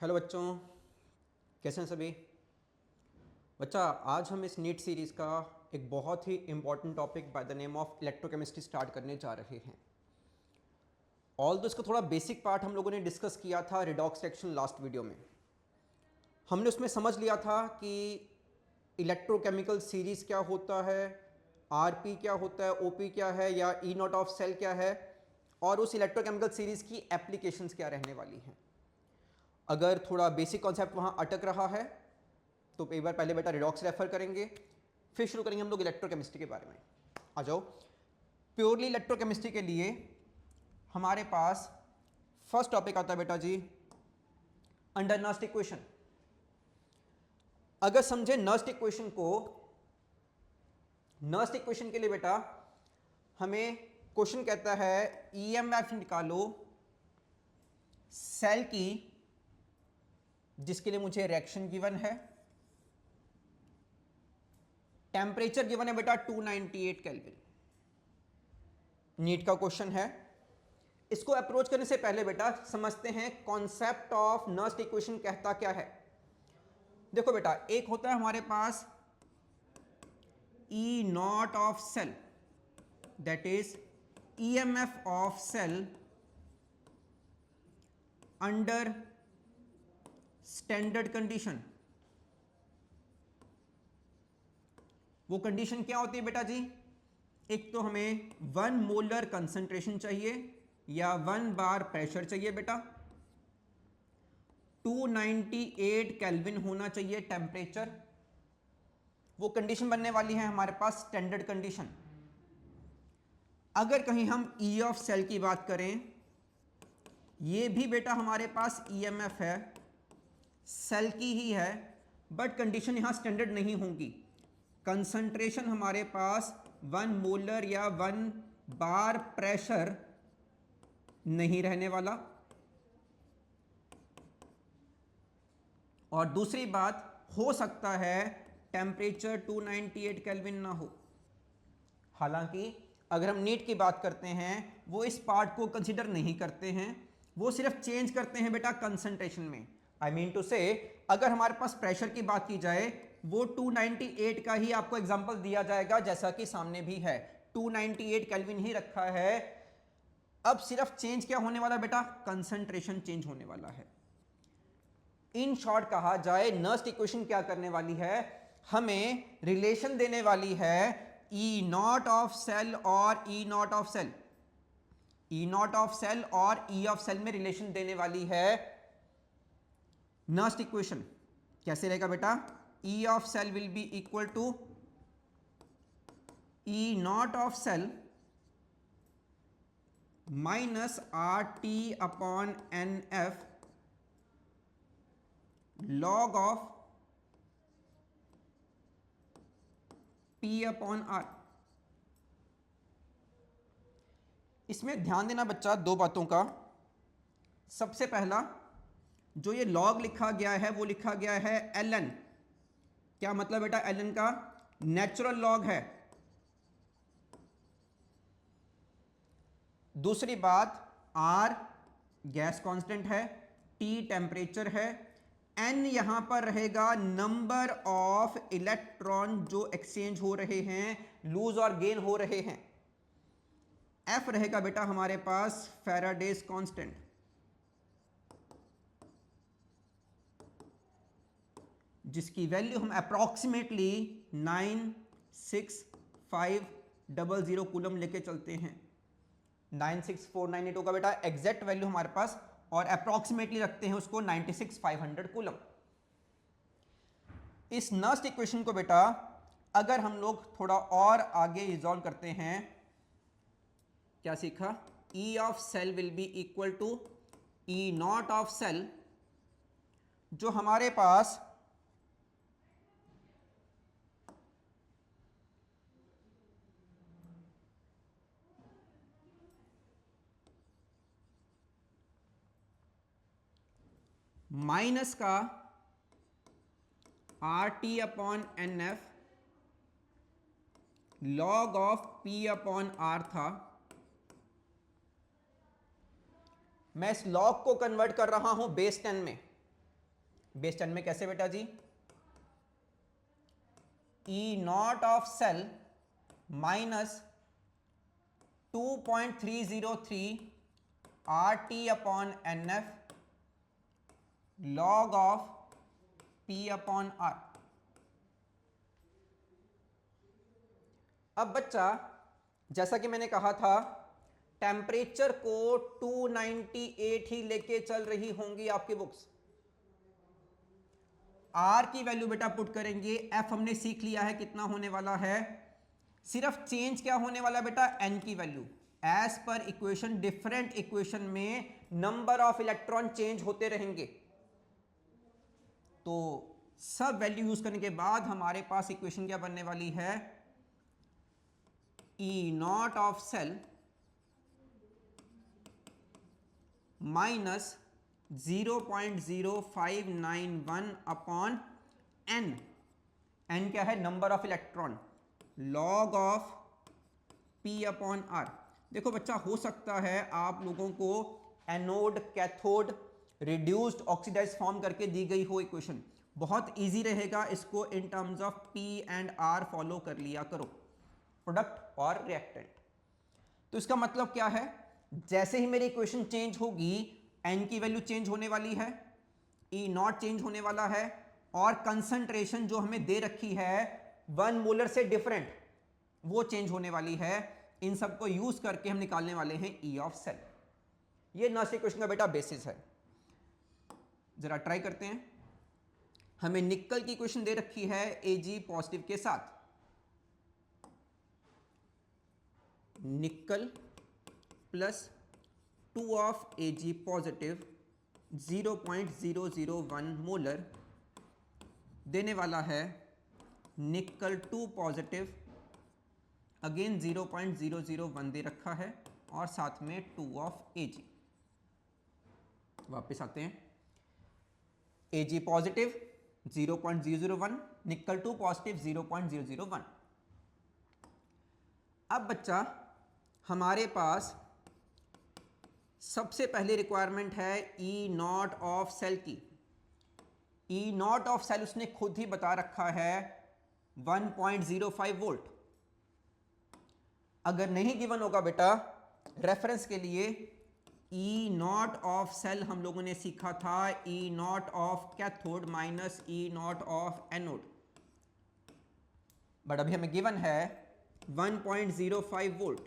Hello बच्चों, कैसे हैं सभी। बच्चा, आज हम इस नीट सीरीज़ का एक बहुत ही important topic by the name of electrochemistry start करने जा रहे हैं। ऑल दो इसका थोड़ा बेसिक पार्ट हम लोगों ने डिस्कस किया था रिडॉक्स रिएक्शन लास्ट वीडियो में। हमने उसमें समझ लिया था कि इलेक्ट्रोकेमिकल सीरीज़ क्या होता है, आरपी क्या होता है, ओपी क्या है, या ई नॉट ऑफ सेल क्या है, और उस इलेक्ट्रोकेमिकल सीरीज़ की एप्लीकेशंस क्या रहने वाली हैं। अगर थोड़ा बेसिक कॉन्सेप्ट वहाँ अटक रहा है तो एक बार पहले बेटा रिडॉक्स रेफर करेंगे, फिर शुरू करेंगे हम लोग इलेक्ट्रोकेमिस्ट्री के बारे में। आ जाओ, प्योरली इलेक्ट्रोकेमिस्ट्री के लिए हमारे पास फर्स्ट टॉपिक आता है बेटा जी, अंडर नर्स्ट इक्वेशन। अगर समझे नर्स्ट इक्वेशन को, नर्स्ट इक्वेशन के लिए बेटा हमें क्वेश्चन कहता है ईएमएफ निकालो सेल की, जिसके लिए मुझे रिएक्शन गिवन है, टेम्परेचर गिवन है बेटा 298 केल्विन। नीट का क्वेश्चन है। इसको अप्रोच करने से पहले बेटा समझते हैं कॉन्सेप्ट ऑफ नर्स्ट इक्वेशन कहता क्या है। देखो बेटा, एक होता है हमारे पास E not of cell, that is EMF of cell under standard condition. वो कंडीशन क्या होती है बेटा जी, एक तो हमें 1 मोलर कंसंट्रेशन चाहिए या 1 बार प्रेशर चाहिए बेटा, 298 केल्विन होना चाहिए टेम्परेचर। वो कंडीशन बनने वाली है हमारे पास स्टैंडर्ड कंडीशन। अगर कहीं हम ई ऑफ सेल की बात करें, ये भी बेटा हमारे पास ईएमएफ है, सेल की ही है, बट कंडीशन यहां स्टैंडर्ड नहीं होंगी। कंसंट्रेशन हमारे पास 1 मोलर या 1 बार प्रेशर नहीं रहने वाला। और दूसरी बात, हो सकता है टेम्परेचर 298 केल्विन ना हो। हालांकि अगर हम नीट की बात करते हैं, वो इस पार्ट को कंसीडर नहीं करते हैं, वो सिर्फ चेंज करते हैं बेटा कंसंट्रेशन में। आई मीन टू से, अगर हमारे पास प्रेशर की बात की जाए, वो 298 का ही आपको एग्जांपल दिया जाएगा, जैसा कि सामने भी है 298 केल्विन ही रखा है। अब सिर्फ चेंज क्या होने वाला बेटा, कंसंट्रेशन चेंज होने वाला है। इन शॉर्ट कहा जाए, नर्स्ट इक्वेशन क्या करने वाली है, हमें रिलेशन देने वाली है ई नॉट ऑफ सेल और E not of cell, E not of cell और ई ऑफ सेल में रिलेशन देने वाली है। नर्स्ट इक्वेशन कैसे रहेगा बेटा, E of cell will be equal to E not of cell minus R T upon N F log of P upon R. इसमें ध्यान देना बच्चा दो बातों का। सबसे पहला, जो ये लॉग लिखा गया है वो लिखा गया है ln। क्या मतलब बेटा ln का, नेचुरल लॉग है। दूसरी बात, r गैस कांस्टेंट है, t टेम्परेचर है, n यहां पर रहेगा नंबर ऑफ इलेक्ट्रॉन जो एक्सचेंज हो रहे हैं, लूज और गेन हो रहे हैं। f रहेगा बेटा हमारे पास फैराडेज कांस्टेंट, जिसकी वैल्यू हम अप्रॉक्सीमेटली 96500 कूलम लेके चलते हैं। 96498 होगा बेटा एग्जैक्ट वैल्यू हमारे पास, और अप्रॉक्सीमेटली रखते हैं उसको 96500 कूलम। इस नर्स्ट इक्वेशन को बेटा अगर हम लोग थोड़ा और आगे रिजॉल्व करते हैं, क्या सीखा, E of cell will be equal to E not of cell, जो हमारे पास माइनस का R T upon N F log of P upon R था। मैं इस लॉग को कन्वर्ट कर रहा हूं बेस 10 में, बेस 10 में कैसे बेटा जी, E not of cell minus 2.303 R T upon N F log of P upon R. अब बच्चा जैसा कि मैंने कहा था टेम्परेचर को 298 ही लेके चल रही होंगी आपकी बुक्स। आर की वैल्यू बेटा पुट करेंगे, एफ हमने सीख लिया है कितना होने वाला है, सिर्फ चेंज क्या होने वाला है बेटा, एन की value as per equation. Different equation में नंबर ऑफ इलेक्ट्रॉन चेंज होते रहेंगे, तो सब वैल्यू यूज करने के बाद हमारे पास इक्वेशन क्या बनने वाली है, E not of cell minus 0.0591 upon N. N क्या है, number of electron, log of P upon R. देखो बच्चा हो सकता है आप लोगों को anode cathode reduced oxidised form करके दी गई हो इक्वेशन, बहुत इजी रहेगा इसको in terms of P and R follow कर लिया करो, प्रोडक्ट और रिएक्टेंट। तो इसका मतलब क्या है, जैसे ही मेरी इक्वेशन चेंज होगी एन की वैल्यू चेंज होने वाली है, ई नॉट चेंज होने वाला है, और कंसंट्रेशन जो हमें दे रखी है 1 मोलर से डिफरेंट वो चेंज होने वाली है। इन सब को यूज करके हम निकालने वाले हैं ई ऑफ सेल। ये नर्सरी क्वेश्चन का बेटा बेसिस है। जरा ट्राई करते हैं। हमें निकल की इक्वेशन दे रखी है Ag पॉजिटिव के साथ, nickel plus 2 of Ag positive 0.001 molar देने वाला है, निकल 2 पॉजिटिव अगेन 0.001 दे रखा है, और साथ में 2 ऑफ Ag। वापस आते हैं, Ag पॉजिटिव 0.001, निकल 2 पॉजिटिव 0.001। अब बच्चा हमारे पास सबसे पहले रिक्वायरमेंट है ई नॉट ऑफ सेल की। ई नॉट ऑफ सेल उसने खुद ही बता रखा है 1.05 वोल्ट। अगर नहीं गिवन होगा बेटा, रेफरेंस के लिए ई नॉट ऑफ सेल हम लोगों ने सीखा था E not of cathode minus E not of anode, but अभी हमें गिवन है 1.05 वोल्ट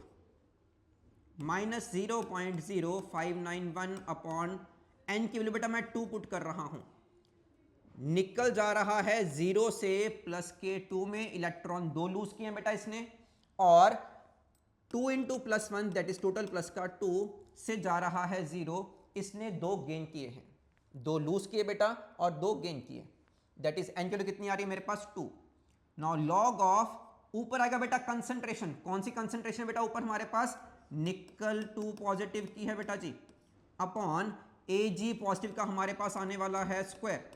माइनस 0.0591 अपॉन एन की वैल्यू बेटा मैं 2 पुट कर रहा हूं। निकल जा रहा है 0 से प्लस के 2 में, इलेक्ट्रॉन 2 लूज किए बेटा इसने, और 2 into plus 1 that is total plus का 2 से जा रहा है 0, इसने 2 गेन किए हैं, 2 लूज किए बेटा और 2 गेन किए, दैट इज एन की वैल्यू कितनी आ रही है मेरे पास 2। नाउ लॉग ऑफ, ऊपर आएगा बेटा कंसंट्रेशन, कौन सी कंसंट्रेशन बेटा ऊपर हमारे पास निकल 2 पॉजिटिव की है बेटा जी, अपॉन Ag पॉजिटिव का हमारे पास आने वाला है स्क्वायर।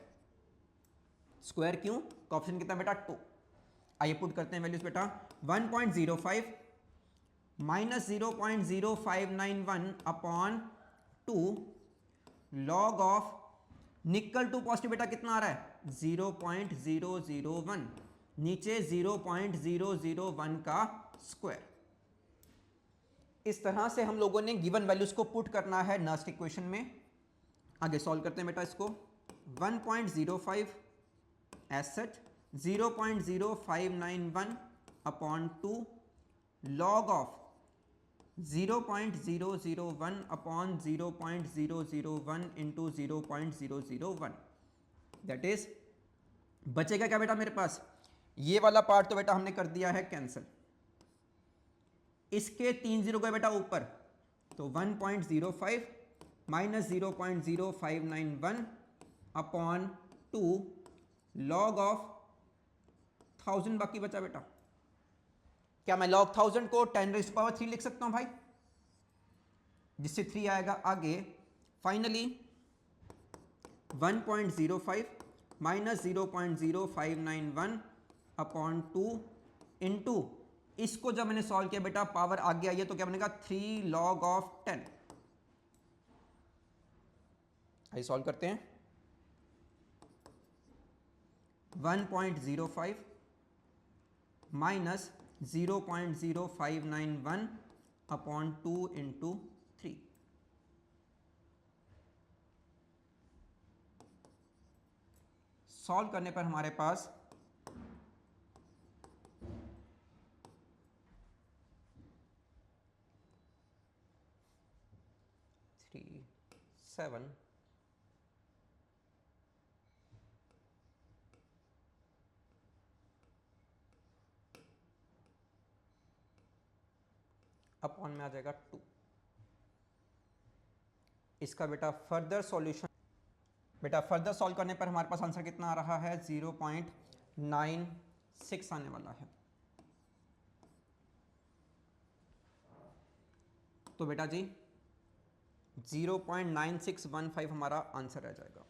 स्क्वायर क्यों, ऑप्शन कितना बेटा 2। आइए पुट करते हैं वैल्यूज बेटा, 1.05 माइनस 0.0591 अपॉन 2 लॉग ऑफ निकल 2 पॉजिटिव बेटा कितना आ रहा है 0.001, नीचे 0.001 का स्क्वायर। इस तरह से हम लोगों ने गिवन वैल्यूज को पुट करना है नर्स्ट इक्वेशन में। आगे सॉल्व करते हैं बेटा इसको, 1.05 as such 0.0591 upon 2 log of 0.001 upon 0.001 into 0.001, that is बचेगा क्या बेटा मेरे पास, ये वाला पार्ट तो बेटा हमने कर दिया है कैंसिल, इसके 3 जीरो गए बेटा ऊपर, तो 1.05 माइनस 0.0591 अपॉन 2 लॉग ऑफ 1000 बाकी बचा बेटा। क्या मैं log 1000 को 10⁻³ लिख सकता हूं भाई, जिससे 3 आएगा आगे। फाइनली 1.05 माइनस 0.0591 अपॉन 2 इंटू, इसको जब मैंने सॉल्व किया बेटा पावर आगे आई है तो क्या बनेगा 3 log ऑफ 10। आइए सॉल्व करते हैं, 1.05 माइनस 0.0591 अपॉन 2 इंटू 3। सॉल्व करने पर हमारे पास 7 अपॉन में आ जाएगा 2। इसका बेटा फर्दर सॉल्यूशन, बेटा फर्दर सॉल्व करने पर हमारे पास आंसर कितना आ रहा है 0.96 आने वाला है। तो बेटा जी 0.9615 हमारा आंसर रह जाएगा।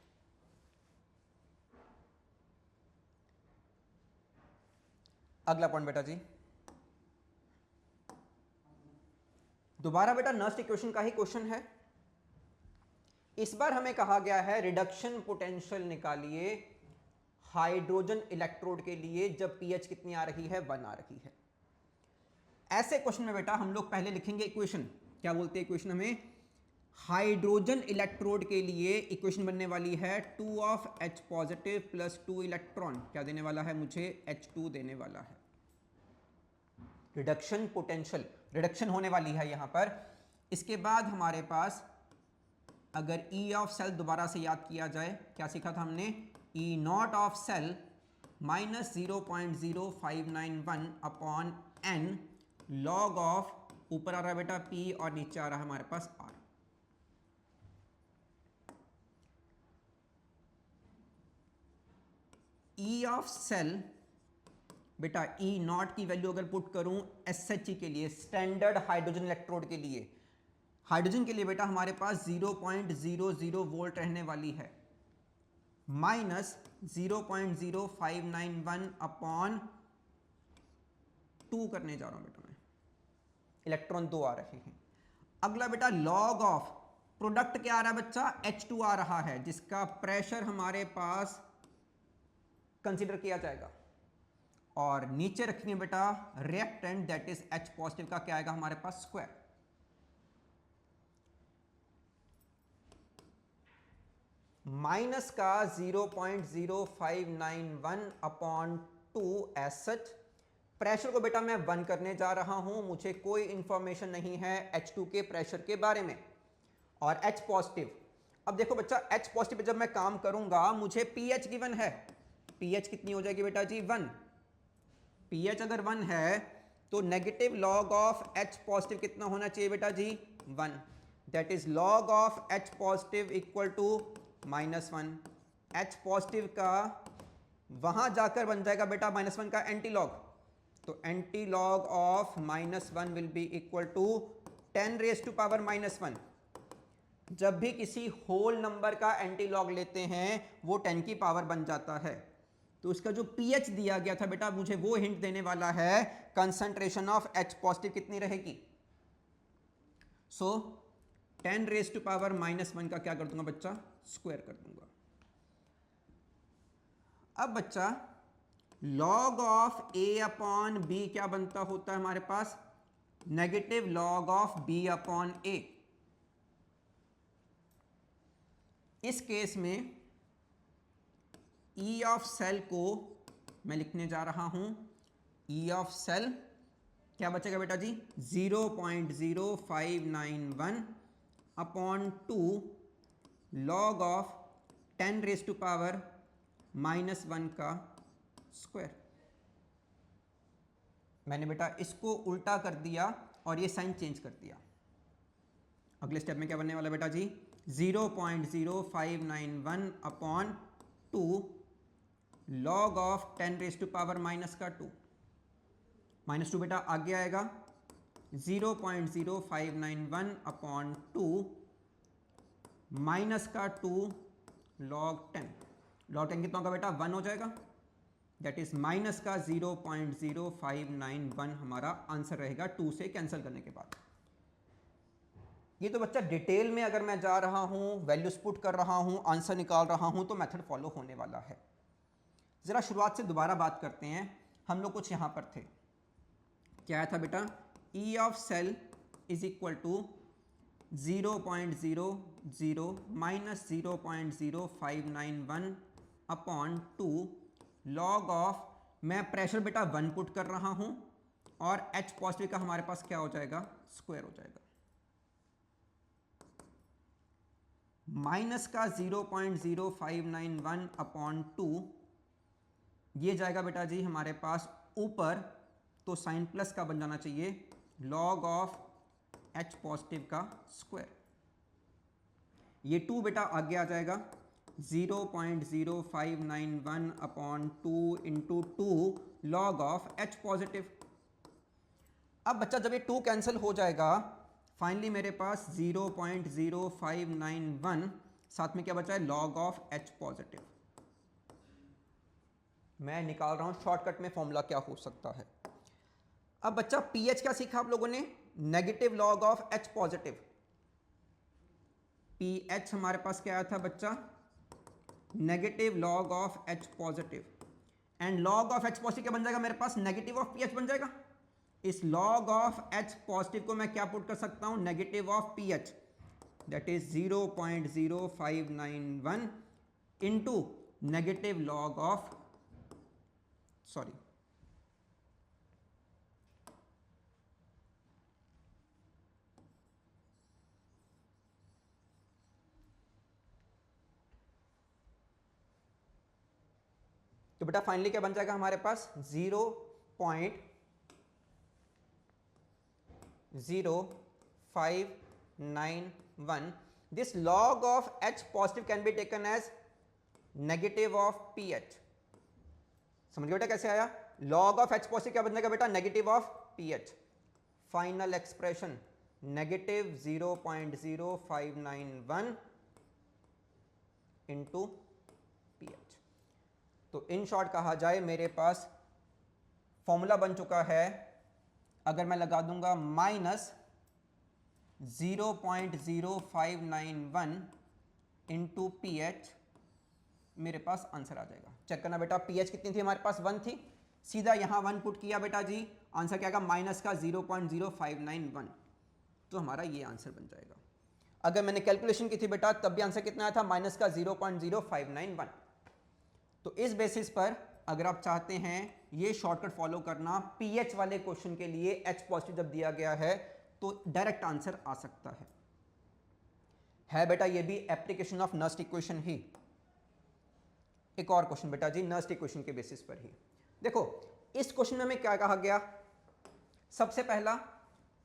अगला पॉइंट बेटा जी, दोबारा बेटा नर्स्ट इक्वेशन का ही क्वेश्चन है। इस बार हमें कहा गया है रिडक्शन पोटेंशियल निकालिए हाइड्रोजन इलेक्ट्रोड के लिए जब पीएच कितनी आ रही है 1 आ रही है। ऐसे क्वेश्चन में बेटा हम लोग पहले लिखेंगे इक्वेशन। क्या बोलते हैं इक्वेशन हमें? हाइड्रोजन इलेक्ट्रोड के लिए इक्वेशन बनने वाली है 2 of H positive plus 2 electron. क्या देने वाला है मुझे? H2 देने वाला है। रिडक्शन पोटेंशियल, रिडक्शन होने वाली है यहां पर। इसके बाद हमारे पास अगर E ऑफ सेल दोबारा से याद किया जाए, क्या सीखा था हमने? E not of cell minus 0.0591 upon N log of, ऊपर आ रहा है बेटा P और नीचे आ रहा है हमारे पास R। E ऑफ सेल बेटा E नॉट की वैल्यू अगर पुट करूं SHE के लिए, स्टैंडर्ड हाइड्रोजन इलेक्ट्रोड के लिए, हाइड्रोजन के लिए बेटा हमारे पास 0.00 वोल्ट रहने वाली है, माइनस 0.0591 अपॉन 2 करने जा रहा हूं बेटा मैं। इलेक्ट्रॉन 2 आ रहे हैं। अगला बेटा लॉग ऑफ, प्रोडक्ट क्या आ रहा है बच्चा? H2 आ रहा है, जिसका प्रेशर हमारे पास कंसीडर किया जाएगा। और नीचे रखेंगे बेटा reactant that is H positive का क्या आएगा हमारे पास? स्क्वायर। माइनस का 0.0591 अपॉन 2 एज सच। प्रेशर को बेटा मैं 1 करने जा रहा हूं, मुझे कोई इंफॉर्मेशन नहीं है H2 के प्रेशर के बारे में। और H पॉजिटिव, अब देखो बच्चा H पॉजिटिव पे जब मैं काम करूंगा मुझे pH गिवन है। pH कितनी हो जाएगी बेटा जी? 1। pH अगर 1 है तो negative log of H positive कितना होना चाहिए बेटा जी? 1। That is log of H positive equal to -1। H positive का वहां जाकर बन जाएगा बेटा -1 का एंटी लॉग, तो anti log of -1 will be equal to 10 raise to power -1। जब भी किसी होल नंबर का एंटी लॉग लेते हैं वो 10 की पावर बन जाता है। तो उसका जो pH दिया गया था बेटा मुझे वो हिंट देने वाला है कंसंट्रेशन ऑफ H पॉजिटिव कितनी रहेगी। सो 10 रेज़ टू पावर -1 का क्या कर दूंगा बच्चा? स्क्वायर कर दूंगा। अब बच्चा log of A upon B क्या बनता होता है हमारे पास? Negative log of B upon A। इस केस में E ऑफ सेल को मैं लिखने जा रहा हूं, E ऑफ सेल क्या बचेगा बेटा जी? 0.0591 upon 2 log of 10 raise to power -1 का स्क्वायर। मैंने बेटा इसको उल्टा कर दिया और ये साइन चेंज कर दिया। अगले स्टेप में क्या बनने वाला बेटा जी? 0.0591 upon 2 log of 10 raise to power -2। -2 बेटा आगे आएगा, 0.0591 अपॉन 2 -2 लॉग 10। लॉग 10 कितना होगा बेटा? 1 हो जाएगा। दैट इज माइनस का 0.0591 हमारा आंसर रहेगा 2 से कैंसिल करने के बाद। ये तो बच्चा डिटेल में अगर मैं जा रहा हूं, वैल्यूज पुट कर रहा हूं, आंसर निकाल रहा हूं तो मेथड फॉलो होने वाला है। ज़रा शुरुआत से दोबारा बात करते हैं। हम लोग कुछ यहाँ पर थे, क्या था बेटा, E of cell is equal to 0.00 minus 0.0591 upon 2 log of, मैं प्रेशर बेटा 1 पुट कर रहा हूँ और H पॉजिटिव का हमारे पास क्या हो जाएगा, स्क्वायर हो जाएगा, माइनस का 0.0591 अपॉन 2, ये जाएगा बेटा जी हमारे पास ऊपर, तो साइन प्लस का बन जाना चाहिए लॉग ऑफ H पॉजिटिव का स्क्वायर। ये 2 बेटा आगे आ जाएगा 0.0591 upon 2 into 2 log of H positive. अब बच्चा जब ये 2 कैंसिल हो जाएगा, फाइनली मेरे पास 0.0591 साथ में क्या बचा है, लॉग ऑफ H पॉजिटिव। मैं निकाल रहा हूं शॉर्टकट में फॉर्मूला क्या हो सकता है। अब बच्चा पीएच क्या सीखा आप लोगों ने, negative log of H positive. PH हमारे पास क्या आया था बच्चा, negative log of H positive, and log of H positive क्या बन जाएगा मेरे पास, नेगेटिव ऑफ पीएच बन जाएगा। इस लॉग ऑफ H पॉजिटिव को मैं क्या पुट कर सकता हूं, negative of pH, that is 0.0591 into negative log of, sorry तो बेटा फाइनली क्या बन जाएगा हमारे पास, 0.0591। This log of H positive can be taken as negative of pH। समझ गए बेटा कैसे आया, log of H positive क्या बन जाएगा बेटा, negative of pH। Final expression negative 0.0591 into pH। तो इन शॉर्ट कहा जाए मेरे पास फॉर्मूला बन चुका है, अगर मैं लगा दूंगा माइनस 0.0591 इंटू pH, मेरे पास आंसर आ जाएगा। चेक करना बेटा, pH कितनी थी हमारे पास, 1 थी, सीधा यहां 1 पुट किया बेटा जी, आंसर क्या आएगा, माइनस का 0.0591, तो हमारा ये आंसर बन जाएगा। अगर मैंने कैलकुलेशन की थी बेटा तब भी आंसर कितना आया था, माइनस का 0.0591। तो इस बेसिस पर अगर आप चाहते हैं ये शॉर्टकट फॉलो करना, पीएच वाले क्वेश्चन के लिए H पॉजिटिव जब दिया गया है तो डायरेक्ट आंसर आ सकता है बेटा ये भी एप्लीकेशन ऑफ नस्ट इक्वेशन ही। एक और क्वेश्चन बेटा जी नस्ट इक्वेशन के बेसिस पर ही। देखो इस क्वेश्चन में हमें क्या कहा गया, सबसे पहला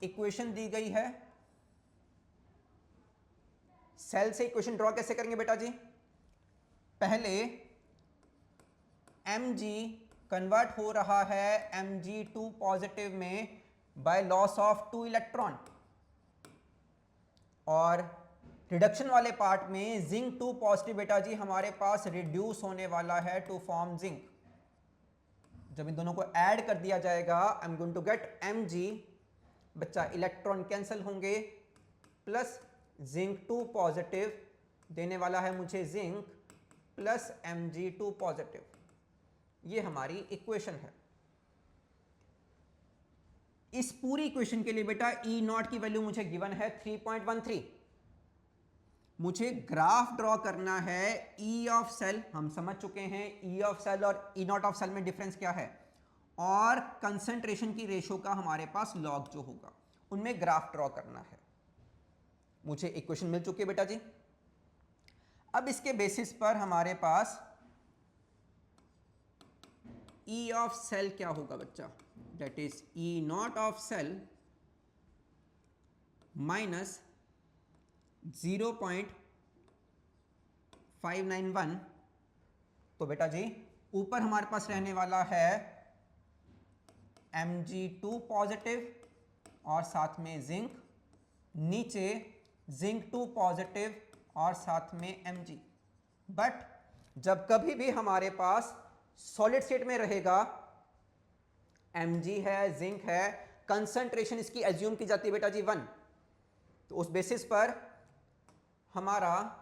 इक्वेशन दी गई है, सेल से इक्वेशन ड्रॉ कैसे करेंगे बेटा जी, पहले Mg कन्वर्ट हो रहा है Mg2 पॉजिटिव में बाय लॉस ऑफ 2 इलेक्ट्रॉन, और रिडक्शन वाले पार्ट में जिंक 2 पॉजिटिव बेटा जी हमारे पास रिड्यूस होने वाला है टू फॉर्म जिंक। जब इन दोनों को ऐड कर दिया जाएगा I am going to get Mg, बच्चा इलेक्ट्रॉन कैंसिल होंगे, प्लस जिंक 2 पॉजिटिव देने वाला है मुझे जिंक प्लस Mg2 पॉजिटिव। ये हमारी इक्वेशन है। इस पूरी इक्वेशन के लिए बेटा E नॉट की वैल्यू मुझे गिवन है 3.13। मुझे ग्राफ ड्रॉ करना है E ऑफ सेल, हम समझ चुके हैं E ऑफ सेल और E नॉट ऑफ सेल में डिफरेंस क्या है, और कंसंट्रेशन की रेशो का हमारे पास लॉग जो होगा उनमें ग्राफ ड्रॉ करना है। मुझे इक्वेशन मिल चुकी है बेटा जी। अब इसके बेसिस पर हमारे पास E ऑफ सेल क्या होगा बच्चा, that is E not of cell minus 0.591। तो बेटा जी ऊपर हमारे पास रहने वाला है Mg2 पॉजिटिव और साथ में जिंक, नीचे जिंक 2 पॉजिटिव और साथ में Mg। बट जब कभी भी हमारे पास सॉलिड स्टेट में रहेगा, Mg है जिंक है, कंसंट्रेशन इसकी एज्यूम की जाती है बेटा जी 1, तो उस बेसिस पर हमारा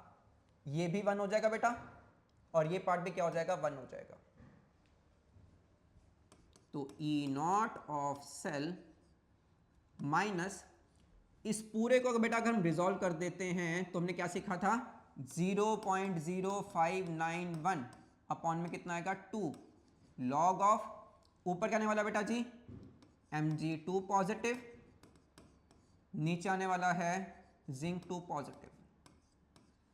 ये भी 1 हो जाएगा बेटा, और ये पार्ट भी क्या हो जाएगा, 1 हो जाएगा। तो ई नॉट ऑफ सेल माइनस इस पूरे को बेटा अगर हम रिजॉल्व कर देते हैं तो हमने क्या सीखा था 0.0591 अपॉन में कितना आएगा 2 लॉग ऑफ ऊपर क्या आने वाला बेटा जी Mg2 पॉजिटिव नीचे आने वाला है Zn2 पॉजिटिव।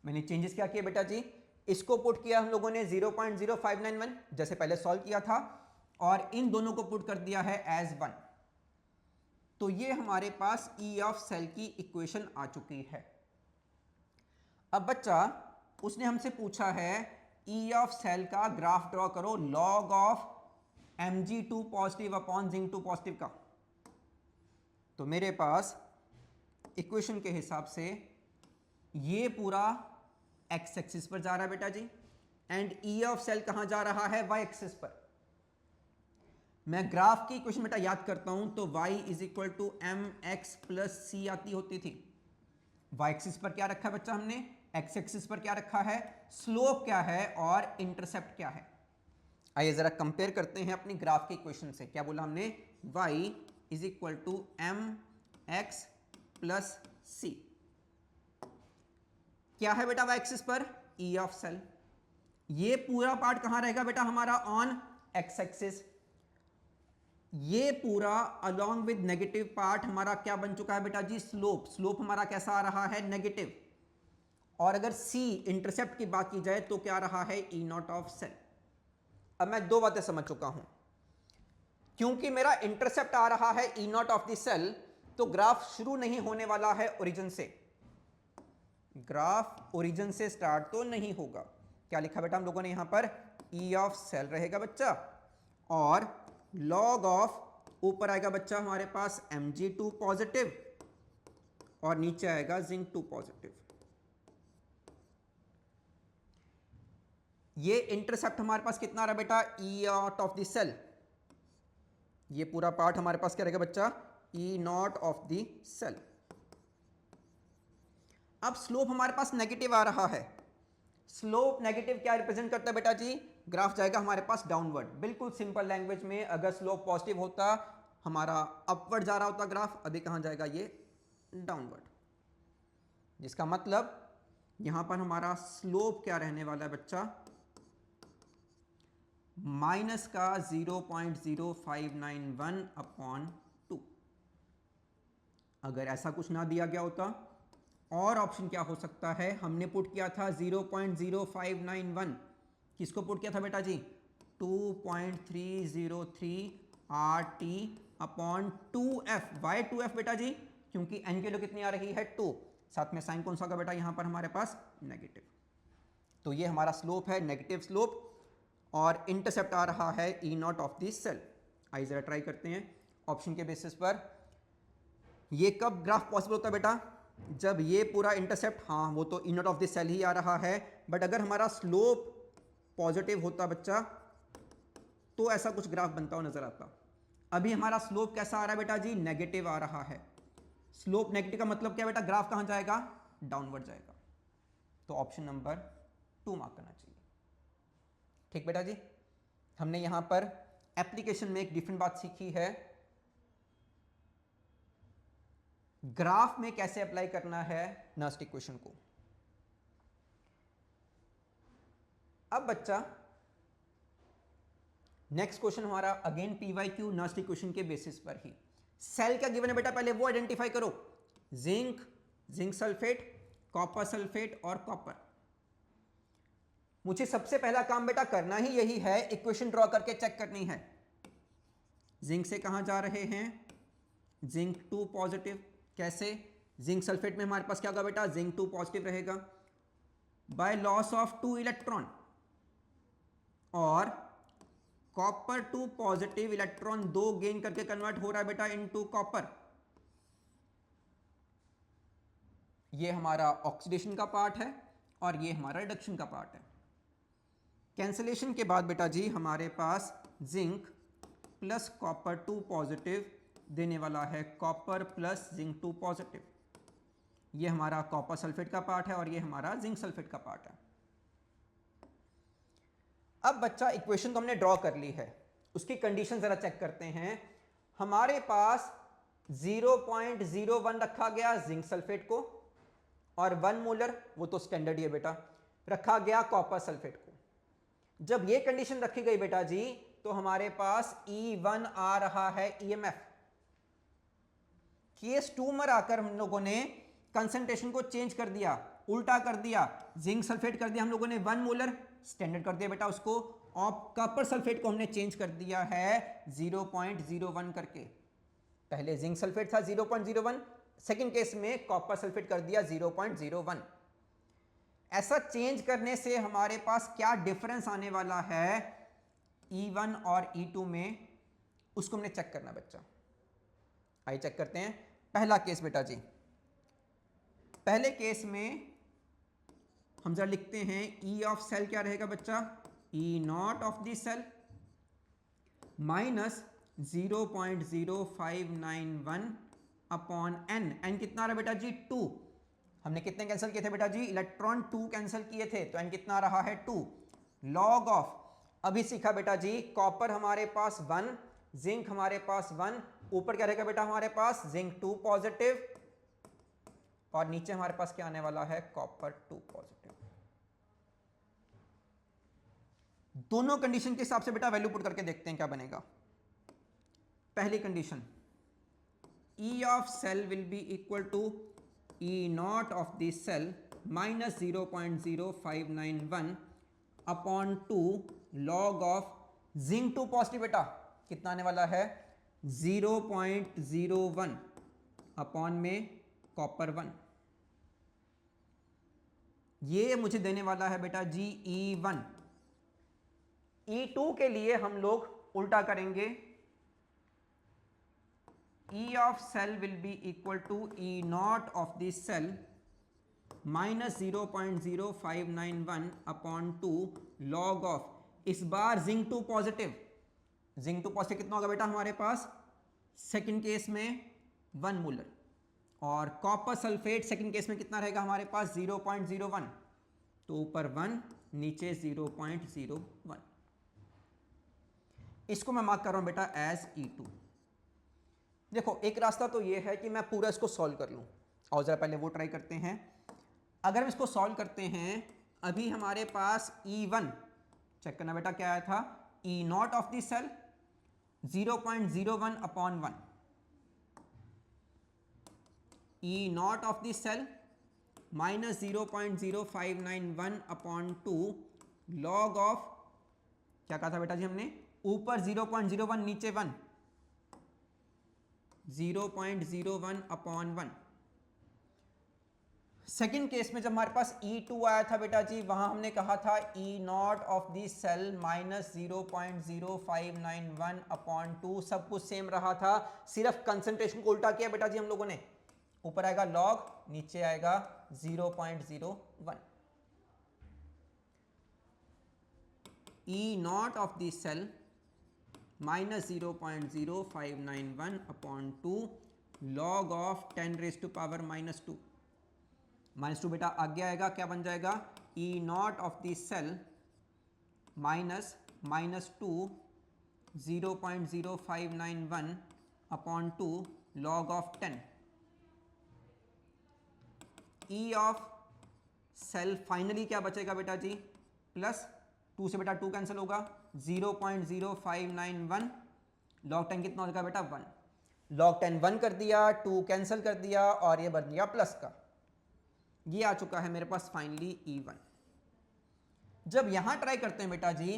मैंने चेंजेस क्या किए बेटा जी इसको पुट किया हम लोगों ने 0.0591 जैसे पहले सॉल्व किया था और इन दोनों को पुट कर दिया है एज 1। तो ये हमारे पास ई ऑफ सेल की इक्वेशन आ चुकी है। अब बच्चा उसने हमसे पूछा है ई ऑफ सेल का ग्राफ ड्रॉ करो log of Mg2 positive upon Zn2 positive का। तो मेरे पास इक्वेशन के हिसाब से ये पूरा एक्स एक्सिस पर जा रहा है बेटा जी एंड ई ऑफ सेल कहां जा रहा है वाई एक्सिस पर। मैं ग्राफ की इक्वेशन बेटा याद करता हूं तो y is equal to M X plus C आती होती थी। वाई एक्सिस पर क्या रखा है बच्चा हमने एक्स एक्सिस पर क्या रखा है स्लोप क्या है और इंटरसेप्ट क्या है। आइए जरा कंपेयर करते हैं अपनी ग्राफ की इक्वेशन से। क्या बोला हमने y is equal to M X plus C. क्या है बेटा वाई एक्सिस पर ई ऑफ सेल। ये पूरा पार्ट कहां रहेगा बेटा हमारा ऑन एक्स एक्सिस। ये पूरा अलोंग विद नेगेटिव पार्ट हमारा क्या बन चुका है बेटा जी स्लोप। स्लोप हमारा कैसा आ रहा है नेगेटिव। और अगर सी इंटरसेप्ट की बात की जाए तो क्या रहा है ई नॉट ऑफ सेल। अब मैं दो बातें समझ चुका हूं। क्योंकि मेरा इंटरसेप्ट आ रहा है E not of the cell तो ग्राफ शुरू नहीं होने वाला है ओरिजिन से। ग्राफ ओरिजिन से स्टार्ट तो नहीं होगा। क्या लिखा बेटा हम लोगों ने यहां पर ई ऑफ सेल रहेगा बच्चा और लॉग ऑफ ऊपर आएगा बच्चा हमारे पास Mg2 पॉजिटिव और नीचे आएगा Zn2 पॉजिटिव। ये इंटरसेप्ट हमारे पास कितना रहा बेटा E not of the cell. ये पूरा पार्ट हमारे पास क्या रहेगा बच्चा ई नॉट ऑफ द सेल। अब स्लोप हमारे पास नेगेटिव आ रहा है। स्लोप नेगेटिव क्या रिप्रेजेंट करता है बेटा जी ग्राफ जाएगा हमारे पास डाउनवर्ड। बिल्कुल सिंपल लैंग्वेज में अगर स्लोप पॉजिटिव होता हमारा अपवर्ड जा रहा होता ग्राफ अभी कहां जाएगा ये डाउनवर्ड। जिसका मतलब यहां पर हमारा स्लोप क्या रहने वाला है बच्चा माइनस का 0.0591 अपॉन 2। अगर ऐसा कुछ ना दिया गया होता और ऑप्शन क्या हो सकता है हमने पुट किया था 0.0591 किसको पुट किया था बेटा जी 2.303 RT upon 2F। Y 2F बेटा जी क्योंकि n की वैल्यू कितनी आ रही है 2 साथ में साइन कौन सा होगा बेटा यहां पर हमारे पास नेगेटिव। तो ये हमारा स्लोप है नेगेटिव स्लोप और इंटरसेप्ट आ रहा है E not of the cell. आइए जरा ट्राई करते हैं ऑप्शन के बेसिस पर। ये कब ग्राफ पॉसिबल होता है बेटा जब ये पूरा इंटरसेप्ट हाँ वो तो ई नॉट ऑफ द सेल ही आ रहा है बट अगर हमारा स्लोप पॉजिटिव होता बच्चा तो ऐसा कुछ ग्राफ बनता हो नजर आता। अभी हमारा स्लोप कैसा आ रहा है बेटा जी नेगेटिव आ रहा है। स्लोप नेगेटिव का मतलब क्या बेटा ग्राफ कहां जाएगा डाउनवर्ड जाएगा। तो ऑप्शन नंबर 2 मार्क करना चाहिए। ठीक बेटा जी हमने यहां पर एप्लीकेशन में एक डिफरेंट बात सीखी है ग्राफ में कैसे अप्लाई करना है नर्स्ट इक्वेशन को। अब बच्चा नेक्स्ट क्वेश्चन हमारा अगेन PYQ नर्स्ट इक्वेशन के बेसिस पर ही। सेल क्या गिवन है बेटा पहले वो आइडेंटिफाई करो। जिंक सल्फेट कॉपर सल्फेट और कॉपर। मुझे सबसे पहला काम बेटा करना ही यही है इक्वेशन ड्रॉ करके चेक करनी है। जिंक से कहां जा रहे हैं Zn2 पॉजिटिव। कैसे जिंक सल्फेट में हमारे पास क्या होगा बेटा Zn2 पॉजिटिव रहेगा बाय लॉस ऑफ 2 इलेक्ट्रॉन और कॉपर 2 पॉजिटिव इलेक्ट्रॉन 2 गेन करके कन्वर्ट हो रहा है बेटा इनटू कॉपर। ये हमारा ऑक्सीडेशन का पार्ट है और ये हमारा रिडक्शन का पार्ट है। कैंसलेशन के बाद बेटा जी हमारे पास जिंक प्लस कॉपर 2 पॉजिटिव देने वाला है कॉपर प्लस Zn2 पॉजिटिव। ये हमारा कॉपर सल्फेट का पार्ट है और ये हमारा जिंक सल्फेट का पार्ट है। अब बच्चा इक्वेशन तो हमने ड्रॉ कर ली है उसकी कंडीशन जरा चेक करते हैं। हमारे पास 0.01 रखा गया जिंक सल्फेट को और 1 मोलर, वो तो स्टैंडर्ड ही है बेटा, रखा गया कॉपर सल्फेट को। जब ये कंडीशन रखी गई बेटा जी तो हमारे पास E1 आ रहा है EMF। केस 2 में आकर हम लोगों ने कंसंट्रेशन को चेंज कर दिया, उल्टा कर दिया, जिंक सल्फेट कर दिया हम लोगों ने 1 मोलर, स्टैंडर्ड कर दिया बेटा उसको, और कॉपर सल्फेट को हमने चेंज कर दिया है 0.01 करके। पहले जिंक सल्फेट था 0.01, सेकंड केस में कॉपर सल्फेट कर दिया 0.01। ऐसा चेंज करने से हमारे पास क्या डिफरेंस आने वाला है E1 और E2 में, उसको हमने चेक करना बच्चा। आइए चेक करते हैं। पहला केस बेटा जी, पहले केस में हम जरा लिखते हैं E ऑफ सेल क्या रहेगा बच्चा, E not of the cell minus 0.0591 upon n। n कितना रहा बेटा जी 2। हमने कितने कैंसिल किए थे बेटा जी, इलेक्ट्रॉन 2 कैंसिल किए थे, तो n कितना रहा है 2। लॉग ऑफ, अभी सीखा बेटा जी, कॉपर हमारे पास 1, जिंक हमारे पास 1, ऊपर क्या रहेगा बेटा हमारे पास जिंक 2 पॉजिटिव, और नीचे हमारे पास क्या आने वाला है कॉपर 2 पॉजिटिव। दोनों कंडीशन के हिसाब से बेटा वैल्यू पुट करके देखते हैं क्या बनेगा। पहली condition, E of cell will be equal to E not of the cell minus 0.0591 upon 2 log of zinc 2 positive बेटा कितना आने वाला है 0.01 अपॉन में कॉपर 1। ये मुझे देने वाला है बेटा जी E1। E2 के लिए हम लोग उल्टा करेंगे, E of cell will be equal to E not of the cell minus 0.0591 upon 2 log of, इस बार जिंक 2 पॉजिटिव, जिंक 2 पॉजिटिव कितना होगा बेटा हमारे पास सेकंड केस में 1 मोलर, और कॉपर सल्फेट सेकंड केस में कितना रहेगा हमारे पास 0.01, तो ऊपर 1 नीचे 0.01। इसको मैं मार्क कर रहा हूं बेटा एज E2। देखो एक रास्ता तो ये है कि मैं पूरा इसको सॉल्व कर लूं, और जरा पहले वो ट्राई करते हैं। अगर हम इसको सॉल्व करते हैं, अभी हमारे पास E1 चेक करना बेटा क्या आया था, E not of the cell 0.01 upon 1, E not of the cell minus 0.0591 upon 2 log of, क्या कहा था बेटा जी हमने, ऊपर 0.01 नीचे 1, 0.01 अपॉन 1। सेकेंड केस में जब हमारे पास E2 आया था बेटा जी, वहां हमने कहा था E not of the cell minus 0.0591 upon 2, सब कुछ सेम रहा था, सिर्फ कंसंट्रेशन को उल्टा किया बेटा जी हम लोगों ने। ऊपर आएगा लॉग, नीचे आएगा 0.01। E not of the cell minus 0.0591 upon 2 log of 10 raise to power minus 2, minus 2 बेटा आगे आएगा, क्या बन जाएगा E not of the cell minus 2 0.0591 upon 2 log of 10। E of cell finally क्या बचेगा बेटा जी, प्लस 2 से बेटा 2 कैंसिल होगा, 0.0591 लॉग 10 कितना होगा बेटा 1, लॉग 10 1 कर दिया, 2 कैंसिल कर दिया, और ये बन गया प्लस का। ये आ चुका है मेरे पास फाइनली E1। जब यहां ट्राई करते हैं बेटा जी,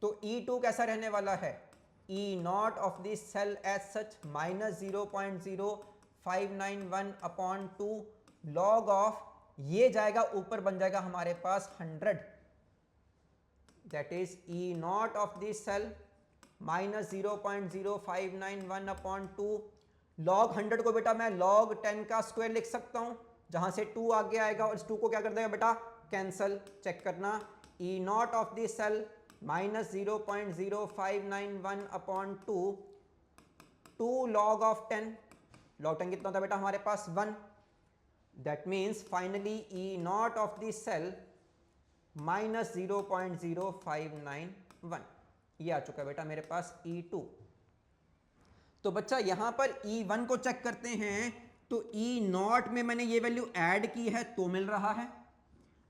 तो E2 कैसा रहने वाला है, E not of the cell as such minus 0.0591 upon 2 log of, ये जाएगा ऊपर बन जाएगा हमारे पास 100, that is E not of the cell minus 0.0591 upon 2 log 100 को बेटा मैं log 10 का स्क्वायर लिख सकता हूं, जहां से 2 आगे आएगा, और इस 2 को क्या कर देगा बेटा कैंसल। चेक करना, E not of the cell minus 0.0591 upon 2 log of 10, log 10 कितना था बेटा हमारे पास 1, that means finally E not of the cell minus 0.0591। ये आ चुका है बेटा मेरे पास E2। तो बच्चा यहां पर E1 को चेक करते हैं, तो E0 में मैंने ये वैल्यू ऐड की है तो मिल रहा है।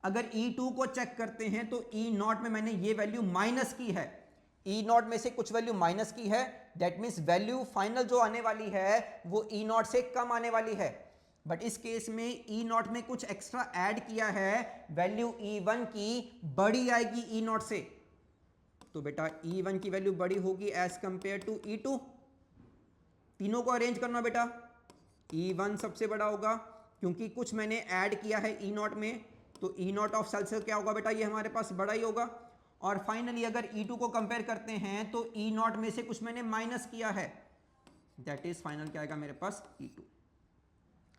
अगर E2 को चेक करते हैं तो E0 में मैंने ये वैल्यू माइनस की है, E0 में से कुछ वैल्यू माइनस की है, दैट मीन्स वैल्यू फाइनल जो आने वाली है वो E0 से कम आने वाली है। बट इस केस में E0 में कुछ एक्स्ट्रा ऐड किया है, वैल्यू E1 की बड़ी आएगी E0 से। तो बेटा E1 की वैल्यू बड़ी होगी एज कंपेयर टू E2। तीनों को अरेंज करना बेटा, E1 सबसे बड़ा होगा क्योंकि कुछ मैंने ऐड किया है E0 में, तो E0 ऑफ सेल से क्या होगा बेटा, ये हमारे पास बड़ा ही होगा। और फाइनली अगर E2 को कंपेयर करते हैं तो E0 में से कुछ मैंने माइनस किया है, दैट इज फाइनल क्या आएगा मेरे पास E2।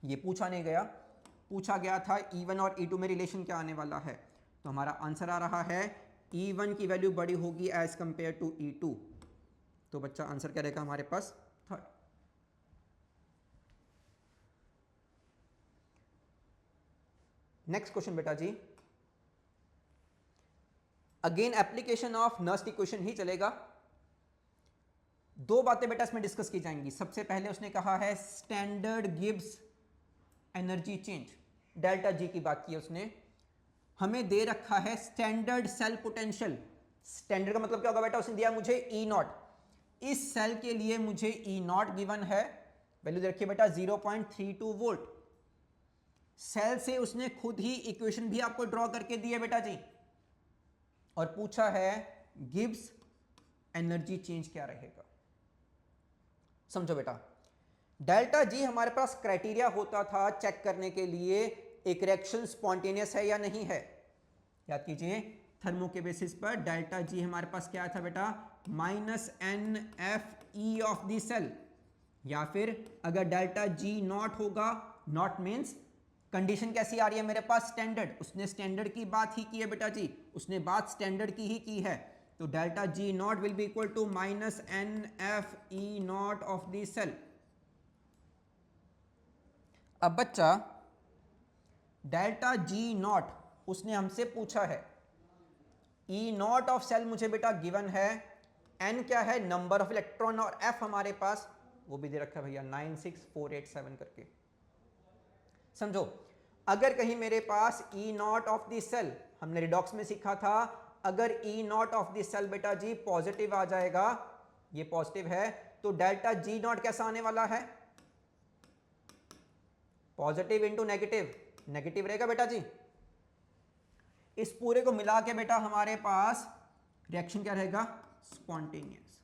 ये पूछा नहीं गया, पूछा गया था E1 और E2 में रिलेशन क्या आने वाला है, तो हमारा आंसर आ रहा है E1 की वैल्यू बड़ी होगी एज कंपेयर टू E2। तो बच्चा आंसर क्या रहेगा हमारे पास थर्ड। नेक्स्ट क्वेश्चन बेटा जी, again application of Nernst equation ही चलेगा। दो बातें बेटा इसमें डिस्कस की जाएंगी। सबसे पहले उसने कहा है standard Gibbs energy change, delta G की बात की है उसने। हमें दे रखा है स्टैंडर्ड सेल पोटेंशियल। स्टैंडर्ड का मतलब क्या होगा बेटा, उसने दिया मुझे E0। इस सेल के लिए मुझे E0 गिवन है, वैल्यू दे रखी है बेटा 0.32 वोल्ट। सेल से उसने खुद ही इक्वेशन भी आपको ड्रॉ करके दी है बेटा जी, और पूछा है गिब्स एनर्जी चेंज क्या रहेगा। समझो बेटा, डेल्टा जी हमारे पास क्राइटेरिया होता था चेक करने के लिए एक रिएक्शन स्पॉन्टेनियस है या नहीं है। याद कीजिए, थर्मो के बेसिस पर डेल्टा जी हमारे पास क्या था बेटा, -NFE ऑफ द सेल। या फिर अगर डेल्टा जी नॉट होगा, नॉट मीन्स कंडीशन कैसी आ रही है मेरे पास, स्टैंडर्ड। उसने स्टैंडर्ड की बात ही की है बेटा जी, उसने बात स्टैंडर्ड की ही की है। तो delta G nought will be equal to -NFE nought of the cell. अब बच्चा डेल्टा जी नॉट उसने हमसे पूछा है, E0 ऑफ सेल मुझे बेटा गिवन है, N क्या है नंबर ऑफ इलेक्ट्रॉन, और F हमारे पास वो भी दे रखा है भैया 96487 करके। समझो, अगर कहीं मेरे पास E0 ऑफ द सेल, हमने रिडॉक्स में सीखा था, अगर E0 ऑफ द सेल बेटा जी पॉजिटिव आ जाएगा, ये पॉजिटिव है, तो डेल्टा जी नॉट कैसा आने वाला है, पॉजिटिव इंटू नेगेटिव, नेगेटिव रहेगा बेटा जी। इस पूरे को मिला के बेटा हमारे पास रिएक्शन क्या रहेगा, स्पॉन्टेनियस।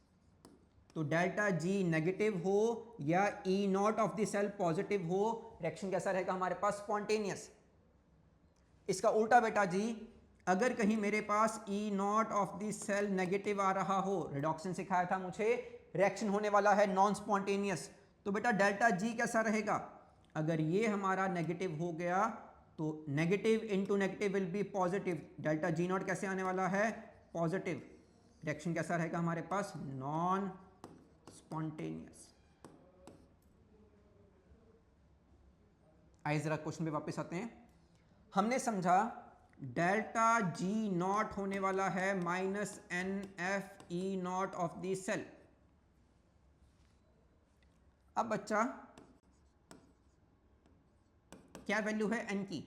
तो डेल्टा जी नेगेटिव हो या E0 of the cell positive हो, रिएक्शन कैसा रहेगा हमारे पास, स्पॉन्टेनियस। इसका उल्टा बेटा जी, अगर कहीं मेरे पास E0 of the cell negative आ रहा हो, रिडॉक्शन सिखाया था मुझे, रिएक्शन होने वाला है नॉन स्पॉन्टेनियस, तो बेटा डेल्टा जी कैसा रहेगा, अगर ये हमारा नेगेटिव हो गया तो negative into negative will be positive, delta G not कैसे आने वाला है, पॉजिटिव। रिएक्शन कैसा रहेगा हमारे पास, नॉन स्पॉन्टेनियस। आइए जरा क्वेश्चन पे वापस आते हैं। हमने समझा डेल्टा जी नॉट होने वाला है -NFE nought of the cell. अब बच्चा क्या वैल्यू है N की,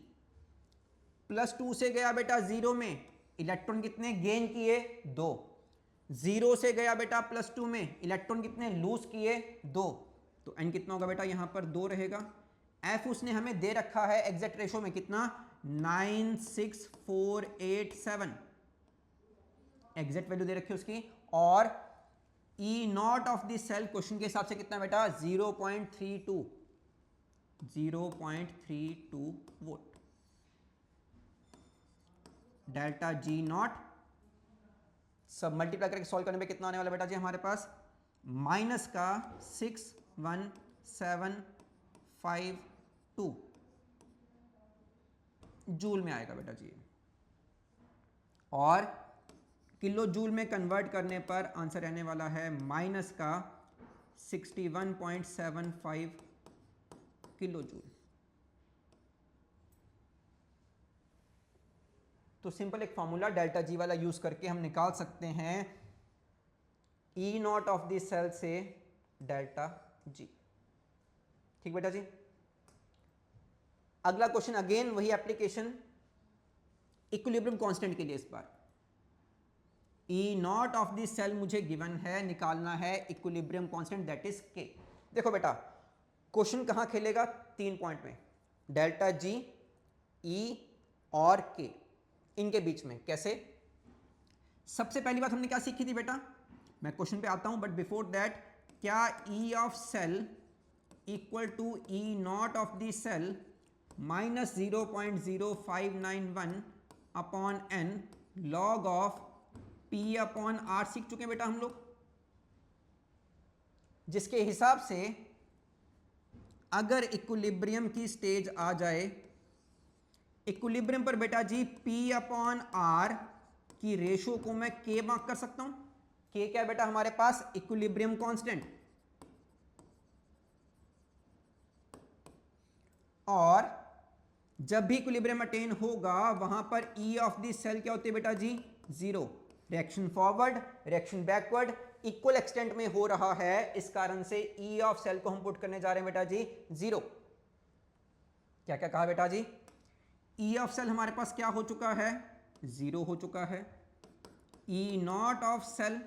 +2 से गया बेटा 0 में, इलेक्ट्रॉन कितने गेन किए, 2। 0 से गया बेटा +2 में, इलेक्ट्रॉन कितने लूज किए, 2। तो N कितना होगा बेटा, यहां पर 2 रहेगा। F उसने हमें दे रखा है एग्जैक्ट रेशो में कितना, 96487, एग्जैक्ट वैल्यू दे रखी है उसकी। और E0 of the cell question के हिसाब से कितना बेटा, 0.32 वोल्ट। डेल्टा जी नॉट सब मल्टीप्लाई करके सॉल्व करने पे कितना आने वाला बेटा जी हमारे पास, -का 61752 जूल में आएगा बेटा जी। और किलो जूल में कन्वर्ट करने पर आंसर रहने वाला है -61.75 किलो जूल। तो सिंपल एक फॉर्मूला डेल्टा जी वाला यूज करके हम निकाल सकते हैं ई नॉट ऑफ द सेल से डेल्टा जी। ठीक बेटा जी। अगला क्वेश्चन अगेन वही एप्लीकेशन, इक्विलिब्रियम कांस्टेंट के लिए इस बार। ई नॉट ऑफ द सेल मुझे गिवन है, निकालना है इक्विलिब्रियम कांस्टेंट दैट इज के। देखो बेटा क्वेश्चन कहां खेलेगा, 3 पॉइंट में, डेल्टा जी, ई और के, इनके बीच में। कैसे? सबसे पहली बात हमने क्या सीखी थी बेटा, मैं क्वेश्चन पे आता हूं बट बिफोर दैट, क्या E of cell equal to E not of the cell minus 0.0591 upon N log of P upon R सीख चुके हैं बेटा हम लोग, जिसके हिसाब से अगर इक्विलिब्रियम की स्टेज आ जाए, इक्विलिब्रियम पर बेटा जी पी अपॉन आर की रेशो को मैं के मार्क कर सकता हूं। के क्या है बेटा हमारे पास, इक्विलिब्रियम कांस्टेंट। और जब भी इक्विलिब्रियम अटेन होगा वहां पर ई ऑफ द सेल क्या होती है बेटा जी, 0। Reaction forward, reaction backward equal extent में हो रहा है, इस कारण से ई ऑफ सेल को हम पुट करने जा रहे हैं बेटा जी 0। क्या क्या कहा बेटा जी, ई ऑफ सेल हमारे पास क्या हो चुका है, 0 हो चुका है। E not of cell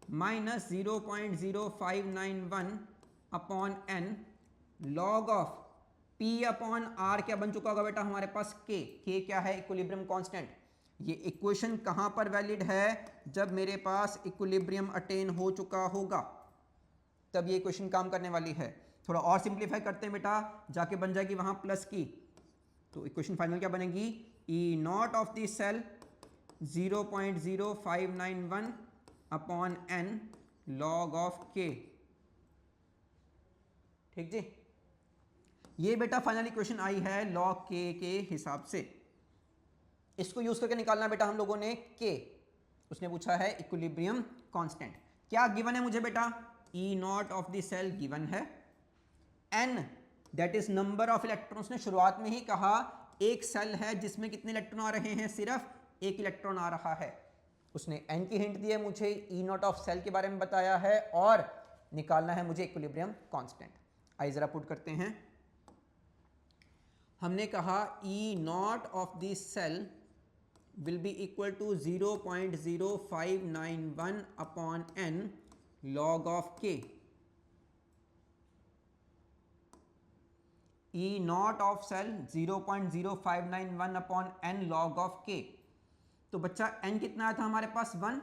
minus 0.0591 upon N log of P upon R क्या बन चुका होगा बेटा हमारे पास, के क्या है, इक्विलिब्रियम कांस्टेंट। ये इक्वेशन कहां पर वैलिड है, जब मेरे पास इक्विलिब्रियम अटेन हो चुका होगा, तब ये इक्वेशन काम करने वाली है। थोड़ा और सिंप्लीफाई करते हैं बेटा, जाके बन जाएगी वहां प्लस की, तो इक्वेशन फाइनल क्या बनेगी, E not of the cell 0.0591 upon N log of K. ठीक जी, ये बेटा फाइनल इक्वेशन आई है लॉग के हिसाब से। इसको यूज करके निकालना बेटा हम लोगों ने के। उसने पूछा है इक्विलिब्रियम कांस्टेंट। क्या गिवन है मुझे बेटा, E not of the cell given है, N that is number of electrons ने शुरुआत में ही कहा एक सेल है जिसमें कितने इलेक्ट्रॉन आ रहे हैं, सिर्फ एक इलेक्ट्रॉन आ रहा है। उसने एन की हिंट दी है मुझे, ई नॉट ऑफ सेल के बारे में बताया है, और निकालना है मुझे इक्विलिब्रियम कांस्टेंट। आइए जरा पुट करते हैं। हमने कहा E not of the cell will be equal to 0.0591 upon n log of k। E naught of cell 0.0591 upon n log of k। तो बच्चा n कितना आया था हमारे पास, 1।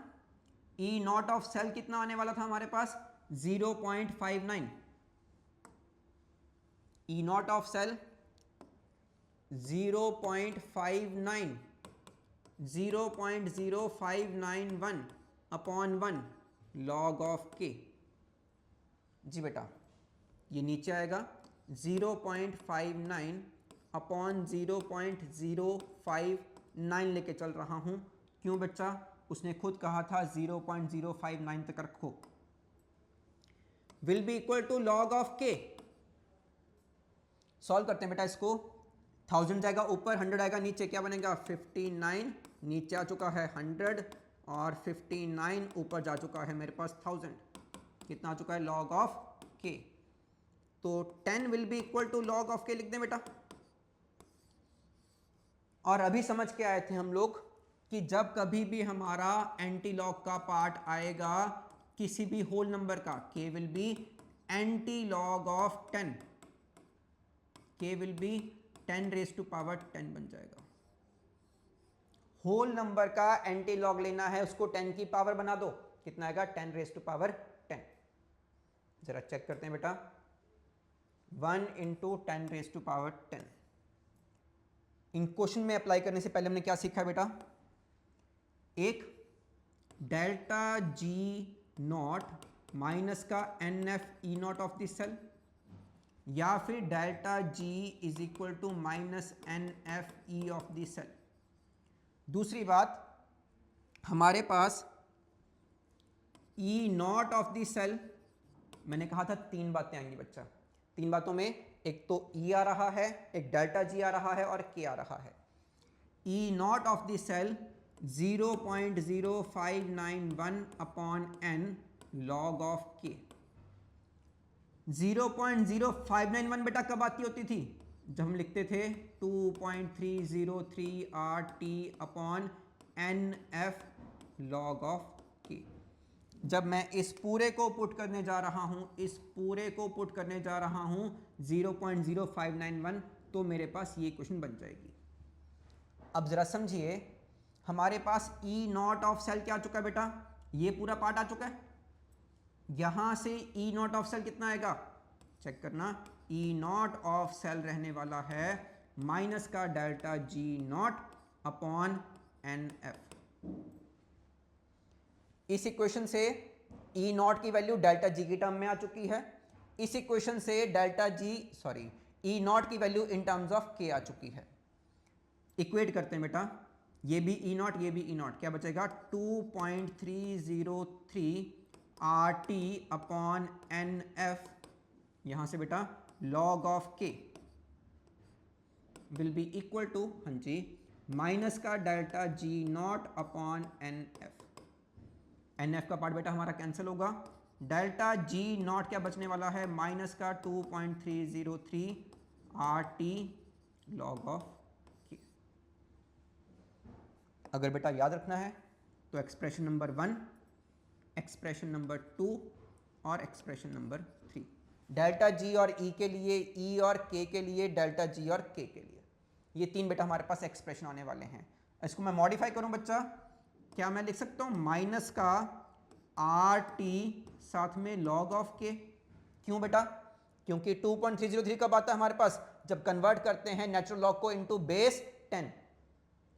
E naught of cell कितना आने वाला था हमारे पास, 0.59। E naught of cell 0.59 0.0591 upon 1 log of के। जी बेटा ये नीचे आएगा 0.59 अपॉन 0.059 लेके चल रहा हूं। क्यों बच्चा, उसने खुद कहा था 0.059 तक रखो। Will be equal to log of K. Solve करते हैं बेटा इसको। 1000 जाएगा ऊपर, 100 आएगा नीचे, क्या बनेगा 59। नीचे आ चुका है 100 और 59 ऊपर जा चुका है मेरे पास 1000। कितना आ चुका है, लॉग ऑफ के। तो 10 will be equal to log of K लिख दें बेटा। और अभी समझ के आए थे हम लोग कि जब कभी भी हमारा एंटी लॉग का पार्ट आएगा किसी भी होल नंबर का, K will be anti log of 10। K will be 10 raise to power 10 बन जाएगा। होल नंबर का एंटी लॉग लेना है, उसको 10 की पावर बना दो, कितना आएगा 10 रेज टू पावर 10। जरा चेक करते हैं बेटा, 1 इंटू 10 रेज टू पावर 10। इन क्वेश्चन में अप्लाई करने से पहले हमने क्या सीखा बेटा, एक डेल्टा जी नॉट माइनस का N F E not of this cell, या फिर delta G is equal to minus N F E of the cell. दूसरी बात, हमारे पास E not of the cell, मैंने कहा था 3 बातें आएंगी बच्चा। 3 बातों में एक तो ई आ रहा है, एक डेल्टा जी आ रहा है और के आ रहा है। E not of the cell 0.0591 upon n log of k। 0.0591 बेटा कब आती होती थी? जब हम लिखते थे 2.303 RT upon NF log of k। जब मैं इस पूरे को पुट करने जा रहा हूं, 0.0591, तो मेरे पास ये क्वेश्चन बन जाएगी। अब जरा समझिए, हमारे पास E नॉट ऑफ सेल क्या आ चुका है बेटा? ये पूरा पार्ट आ चुका है। यहां से E नॉट ऑफ सेल कितना आएगा? चेक करना, E नॉट ऑफ सेल रहने वाला है माइनस का delta G nought upon NF। इस इक्वेशन से E नॉट की वैल्यू डेल्टा G की टर्म में आ चुकी है। इस इक्वेशन से E नॉट की value in terms of K आ चुकी है। इक्वेट करते हैं बेटा, ये भी E नॉट, ये भी E नॉट, क्या बचेगा? 2.303 RT अपॉन NF, यहां से बेटा log of K will be equal to, हाँ जी, माइनस का delta G nought upon NF। NF का पार्ट बेटा हमारा कैंसिल होगा। डेल्टा G नॉट क्या बचने वाला है? माइनस का 2.303 RT log ऑफ K। अगर बेटा याद रखना है तो एक्सप्रेशन नंबर 1, एक्सप्रेशन नंबर 2 और एक्सप्रेशन नंबर 3, डेल्टा G और E के लिए, E और K के लिए, डेल्टा G और K के लिए, ये तीन बेटा हमारे पास एक्सप्रेशन आने वाले हैं। इसको मैं मॉडिफाई करूं बच्चा, क्या मैं लिख सकता हूं माइनस का RT साथ में log ऑफ K। क्यों बेटा? क्योंकि 2.303 कब आता है हमारे पास? जब कन्वर्ट करते हैं नेचुरल लॉग को इनटू बेस 10।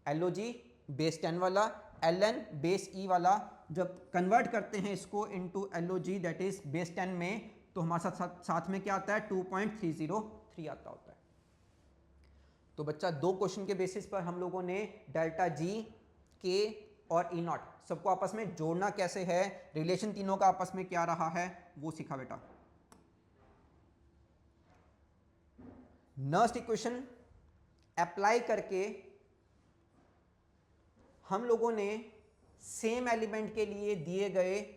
LOG बेस 10 वाला, ln बेस E वाला, जब कन्वर्ट करते हैं इसको into LOG that is base 10 में, तो हमारे साथ में क्या आता है? 2.303 आता होता है। तो बच्चा दो क्वेश्चन के बेसिस पर हम लोगों ने डेल्टा G, K और E नॉट सबको आपस में जोड़ना कैसे है, रिलेशन तीनों का आपस में क्या रहा है, वो सीखा बेटा। नर्स्ट इक्वेशन अप्लाई करके हम लोगों ने सेम एलिमेंट के लिए दिए गए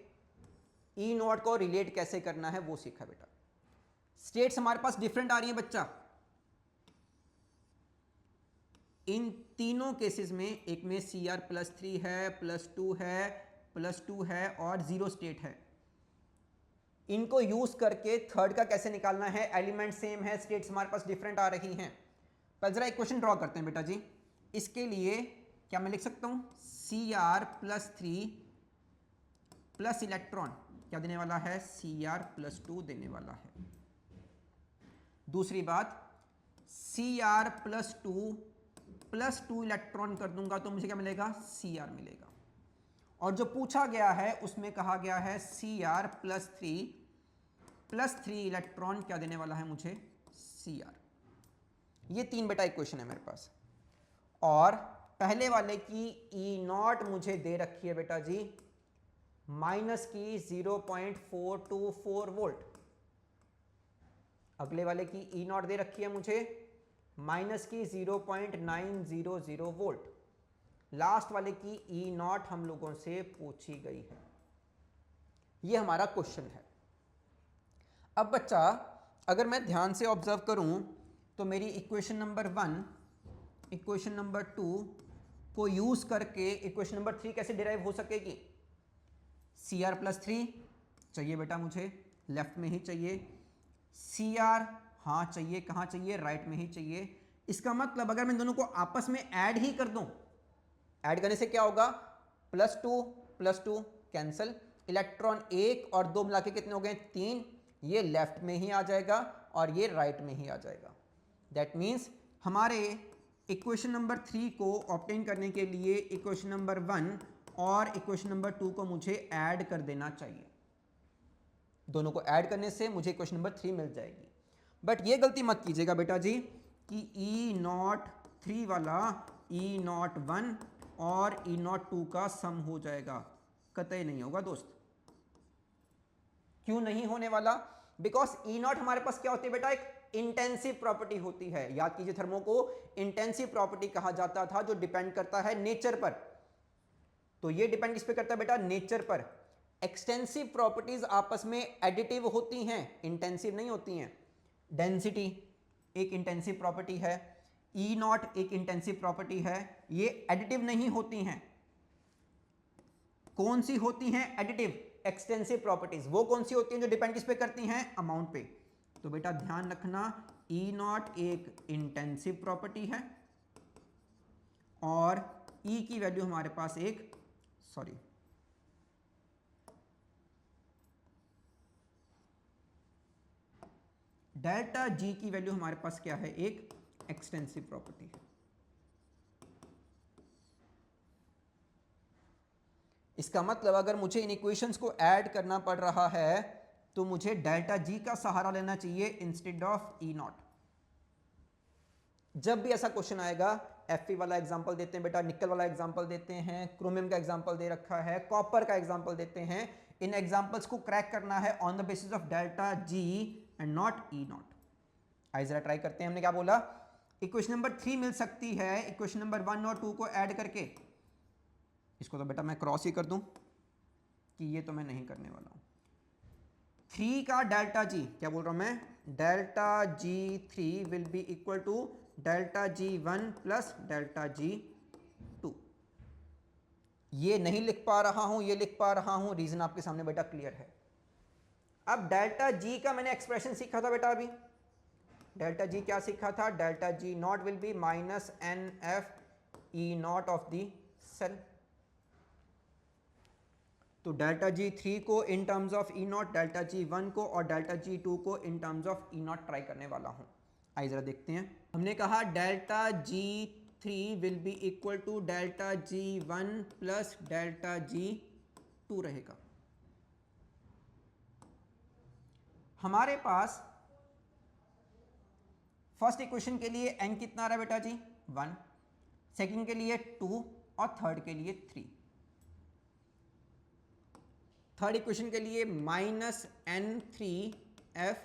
E नॉट को रिलेट कैसे करना है वो सीखा बेटा। स्टेट्स हमारे पास डिफरेंट आ रही है बच्चा। इन तीनों केसेस में, एक में CR +3 है, +2 है, +2 है और 0 स्टेट है। इनको यूज करके थर्ड का कैसे निकालना है? एलिमेंट सेम है, स्टेट्स हमारे पास डिफरेंट आ रही हैं। पहले जरा इक्वेशन ड्रॉ करते हैं बेटा जी। इसके लिए क्या मैं लिख सकता हूं? CR +3 प्लस इलेक्ट्रॉन क्या देने वाला है? CR +2 देने वाला है। दूसरी बात, CR +2 इलेक्ट्रॉन कर दूंगा तो मुझे क्या मिलेगा? CR मिलेगा। और जो पूछा गया है उसमें कहा गया है CR +3 इलेक्ट्रॉन क्या देने वाला है मुझे? CR। ये तीन बेटा इक्वेशन है मेरे पास। और पहले वाले की E नॉट मुझे दे रखी है बेटा जी माइनस की 0.424 वोल्ट। अगले वाले की E नॉट दे रखी है मुझे माइनस की 0.900 वोल्ट। लास्ट वाले की E नॉट हम लोगों से पूछी गई है। ये हमारा क्वेश्चन है। अब बच्चा अगर मैं ध्यान से ऑब्जर्व करूं तो मेरी इक्वेशन नंबर 1, इक्वेशन नंबर 2 को यूज करके इक्वेशन नंबर 3 कैसे डिराइव हो सकेगी? CR +3 चाहिए बेटा मुझे, लेफ्ट में ही चाहिए। CR हाँ चाहिए, कहाँ चाहिए? राइट में ही चाहिए। इसका मतलब अगर मैं दोनों को आपस में ऐड ही कर दूं, ऐड करने से क्या होगा? +2 कैंसिल, इलेक्ट्रॉन 1 और 2 मिला के कितने हो गए? 3। ये लेफ्ट में ही आ जाएगा और ये राइट में ही आ जाएगा। दैट मीन्स हमारे इक्वेशन नंबर 3 को ऑब्टेन करने के लिए इक्वेशन नंबर 1 और इक्वेशन नंबर 2 को मुझे ऐड कर देना चाहिए। दोनों को ऐड करने से मुझे इक्वेशन नंबर 3 मिल जाएगी। बट ये गलती मत कीजिएगा बेटा जी कि E नॉट 3 वाला E नॉट 1 और E नॉट 2 का सम हो जाएगा। कतई नहीं होगा दोस्त। क्यों नहीं होने वाला? बिकॉज E नॉट हमारे पास क्या होती है बेटा? एक इंटेंसिव प्रॉपर्टी होती है। याद कीजिए, थर्मो को इंटेंसिव प्रॉपर्टी कहा जाता था जो डिपेंड करता है नेचर पर। तो ये डिपेंड किस पे करता है बेटा, नेचर पर। एक्सटेंसिव प्रॉपर्टीज आपस में एडिटिव होती हैं, इंटेंसिव नहीं होती हैं। डेंसिटी एक इंटेंसिव प्रॉपर्टी है, ई नॉट एक इंटेंसिव प्रॉपर्टी है, ये एडिटिव नहीं होती हैं। कौन सी होती हैं एडिटिव? Extensive properties. वो कौन सी होती हैं जो डिपेंड किस पे करती हैं, अमाउंट पे। तो बेटा ध्यान रखना, ई नॉट एक इंटेंसिव प्रॉपर्टी है और ई की वैल्यू हमारे पास एक डेल्टा जी की वैल्यू हमारे पास क्या है, एक एक्सटेंसिव प्रॉपर्टी है। इसका मतलब अगर मुझे इन इक्वेशंस को ऐड करना पड़ रहा है तो मुझे डेल्टा जी का सहारा लेना चाहिए इंस्टेड ऑफ ई नॉट। जब भी ऐसा क्वेश्चन आएगा, एफई वाला एग्जांपल देते हैं बेटा, निकल वाला एग्जांपल देते हैं, क्रोमियम का एग्जांपल दे रखा है, कॉपर का एग्जांपल देते हैं, इन एग्जांपल्स को क्रैक करना है on the basis of delta G and not E not. आइए जरा ट्राई करते हैं। हमने क्या बोला, इक्वेशन नंबर 3 मिल सकती है इक्वेशन नंबर 1 और 2 को ऐड करके। इसको तो बेटा मैं क्रॉस ही कर दूं कि ये तो मैं नहीं करने वाला हूं। 3 का डेल्टा जी, क्या बोल रहा हूं मैं, delta G 3 will be equal to delta G 1 plus delta G 2। ये नहीं लिख पा रहा हूं, ये लिख पा रहा हूं, रीजन आपके सामने बेटा क्लियर है। अब डेल्टा जी का मैंने एक्सप्रेशन सीखा था बेटा, अभी डेल्टा जी क्या सीखा था, delta G nought will be minus N F E not of the cell. तो डेल्टा जी 3 को in terms of E nought, delta G 1 को और डेल्टा जी 2 को in terms of E nought try करने वाला हूं। आइए जरा देखते हैं। हमने कहा delta G 3 will be equal to delta G 1 plus delta G 2 रहेगा। हमारे पास फर्स्ट इक्वेशन के लिए n कितना आ रहा है बेटा जी, 1, सेकंड के लिए 2 और थर्ड के लिए 3। थर्ड इक्वेशन के लिए minus N 3 F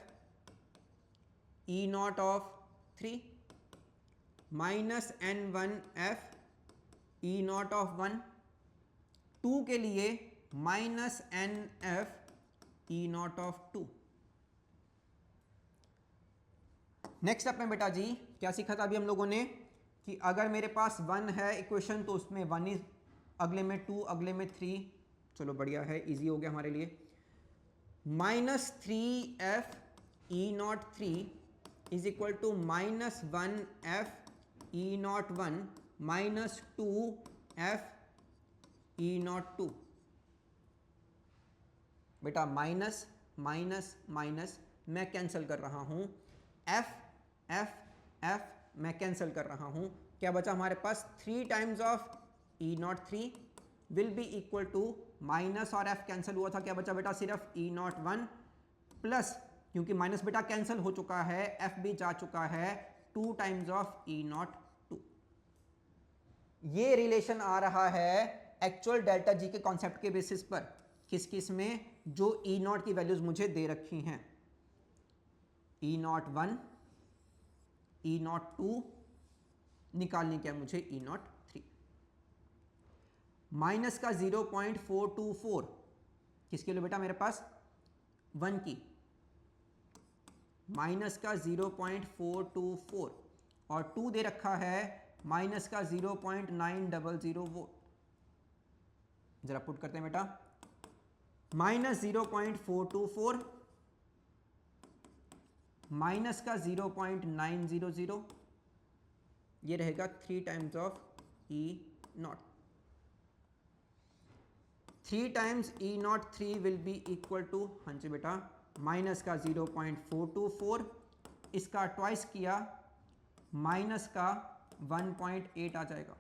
E not of 3 minus N 1 F E not of 1। 2 के लिए minus N F E not of 2। Next step में बेटा जी क्या सीखा था अभी हम लोगों ने, कि अगर मेरे पास 1 है इक्वेशन तो उसमें 1 ही, अगले में 2, अगले में 3। चलो बढ़िया है, इजी हो गया हमारे लिए। Minus 3 F E nought 3 is equal to minus 1 F E nought 1 minus 2 F E nought 2। बेटा माइनस माइनस माइनस मैं कैंसिल कर रहा हूं, एफ एफ एफ मैं कैंसिल कर रहा हूं, क्या बचा हमारे पास, 3 times of E nought 3 will be equal to minus और एफ कैंसिल हुआ था, क्या बचा बेटा, सिर्फ ई नॉट 1 प्लस, क्योंकि माइनस बेटा कैंसिल हो चुका है, एफ भी जा चुका है, 2 टाइम्स ऑफ ई नॉट 2। ये रिलेशन आ रहा है एक्चुअल डेल्टा जी के कॉन्सेप्ट के बेसिस पर, किस किस में, जो ई नॉट की वैल्यूज मुझे दे रखी हैं, ई नॉट 1 ई नॉट 2 निकालने क्या मुझे ई नॉट 3। माइनस का 0.424 किसके लिए बेटा, मेरे पास 1 की, माइनस का 0.424 और 2 दे रखा है माइनस का 0.900 वोल्ट। जरा पुट करते हैं बेटा, माइनस 0.424 माइनस का 0.900, ये रहेगा 3 times of E nought. 3 times E nought 3 will be equal to, हाँ जी बेटा, माइनस का 0.424, इसका ट्वाइस किया माइनस का 1.8 आ जाएगा।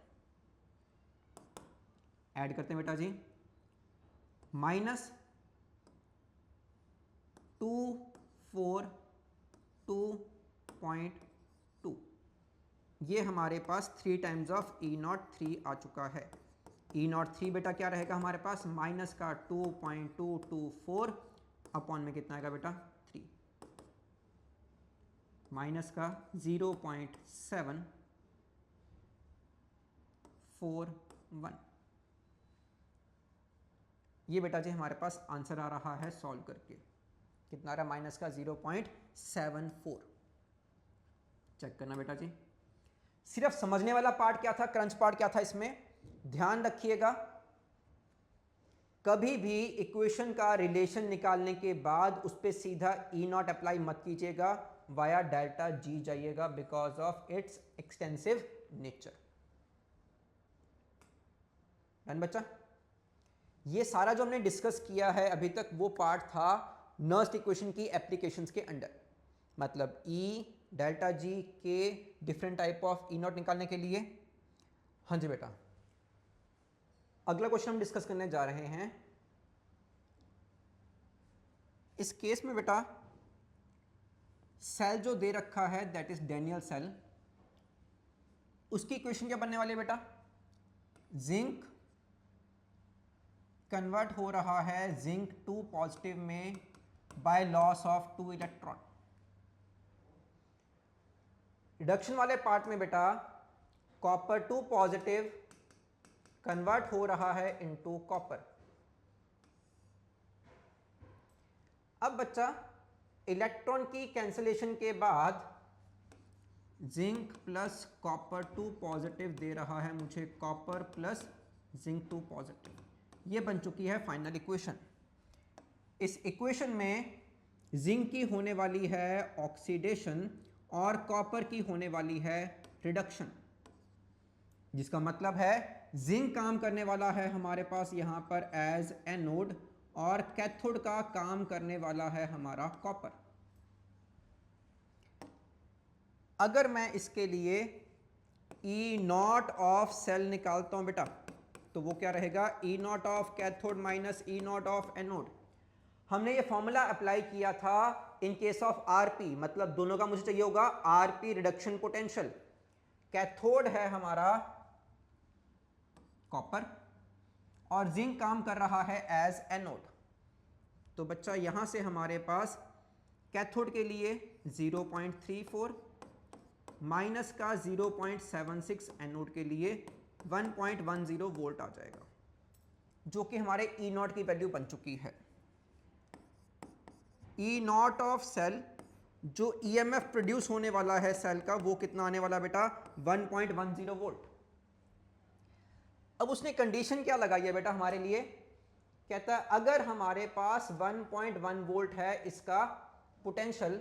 ऐड करते हैं बेटा जी, माइनस 242.2, ये हमारे पास 3 टाइम्स ऑफ ई नॉट 3 आ चुका है। ई नॉट 3 बेटा क्या रहेगा हमारे पास, माइनस का 2.224 अपॉन में कितना आएगा बेटा, 3, माइनस का 0.741। ये बेटा जी हमारे पास आंसर आ रहा है सॉल्व करके, कितना आ रहा है माइनस का 0.74। चेक करना बेटा जी। सिर्फ समझने वाला पार्ट क्या था, क्रंच पार्ट क्या था इसमें, ध्यान रखिएगा कभी भी इक्वेशन का रिलेशन निकालने के बाद उस पर सीधा ई नॉट अप्लाई मत कीजिएगा, वाया डेल्टा जी जाइएगा because of its extensive nature. Done बच्चा। ये सारा जो हमने डिस्कस किया है अभी तक वो पार्ट था नर्स्ड इक्वेशन की एप्लीकेशंस के अंडर, मतलब ई डेल्टा जी के different type of E not निकालने के लिए। हाँ जी बेटा, अगला क्वेश्चन हम डिस्कस करने जा रहे हैं। इस केस में बेटा सेल जो दे रखा है दैट इज डेनियल सेल, उसकी इक्वेशन क्या बनने वाली है बेटा, जिंक कन्वर्ट हो रहा है जिंक 2 पॉजिटिव में by loss of 2 electron. Reduction वाले पार्ट में बेटा कॉपर 2 पॉजिटिव कन्वर्ट हो रहा है इनटू कॉपर। अब बच्चा इलेक्ट्रॉन की कैंसिलेशन के बाद जिंक प्लस कॉपर 2 पॉजिटिव दे रहा है मुझे कॉपर प्लस जिंक 2 पॉजिटिव, ये बन चुकी है फाइनल इक्वेशन। इस इक्वेशन में जिंक की होने वाली है ऑक्सीडेशन और कॉपर की होने वाली है रिडक्शन, जिसका मतलब है जिंक काम करने वाला है हमारे पास यहां पर एज एनोड और कैथोड का काम करने वाला है हमारा कॉपर। अगर मैं इसके लिए ई नॉट ऑफ सेल निकालता हूं बेटा तो वो क्या रहेगा, E not of cathode minus E not of anode. हमने ये फॉर्मूला अप्लाई किया था इन केस ऑफ आरपी, मतलब दोनों का मुझे चाहिए होगा आरपी रिडक्शन पोटेंशियल। कैथोड है हमारा कॉपर और जिंक काम कर रहा है एज एनोड। तो बच्चा यहां से हमारे पास कैथोड के लिए 0.34 माइनस का 0.76 एनोड के लिए 1.10 वोल्ट आ जाएगा, जो कि हमारे ई नॉट की वैल्यू बन चुकी है। ई नॉट ऑफ सेल जो ईएमएफ प्रोड्यूस होने वाला है सेल का वो कितना आने वाला बेटा, 1.10 वोल्ट। अब उसने कंडीशन क्या लगाई है बेटा हमारे लिए, कहता है अगर हमारे पास 1.1 वोल्ट है इसका पोटेंशियल,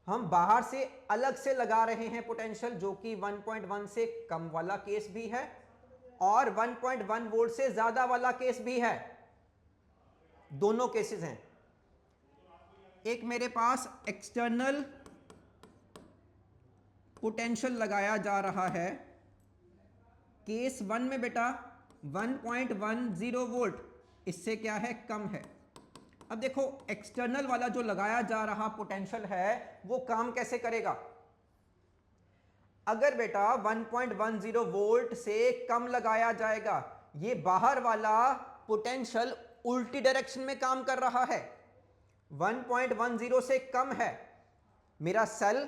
हम बाहर से अलग से लगा रहे हैं पोटेंशियल जो कि 1.1 से कम वाला केस भी है और 1.1 वोल्ट से ज्यादा वाला केस भी है, दोनों केसेस हैं। एक मेरे पास एक्सटर्नल पोटेंशियल लगाया जा रहा है केस 1 में बेटा 1.10 वोल्ट, इससे क्या है कम है। अब देखो एक्सटर्नल वाला जो लगाया जा रहा पोटेंशियल है वो काम कैसे करेगा, अगर बेटा 1.10 वोल्ट से कम लगाया जाएगा, ये बाहर वाला पोटेंशियल उल्टी डायरेक्शन में काम कर रहा है, 1.10 से कम है। मेरा सेल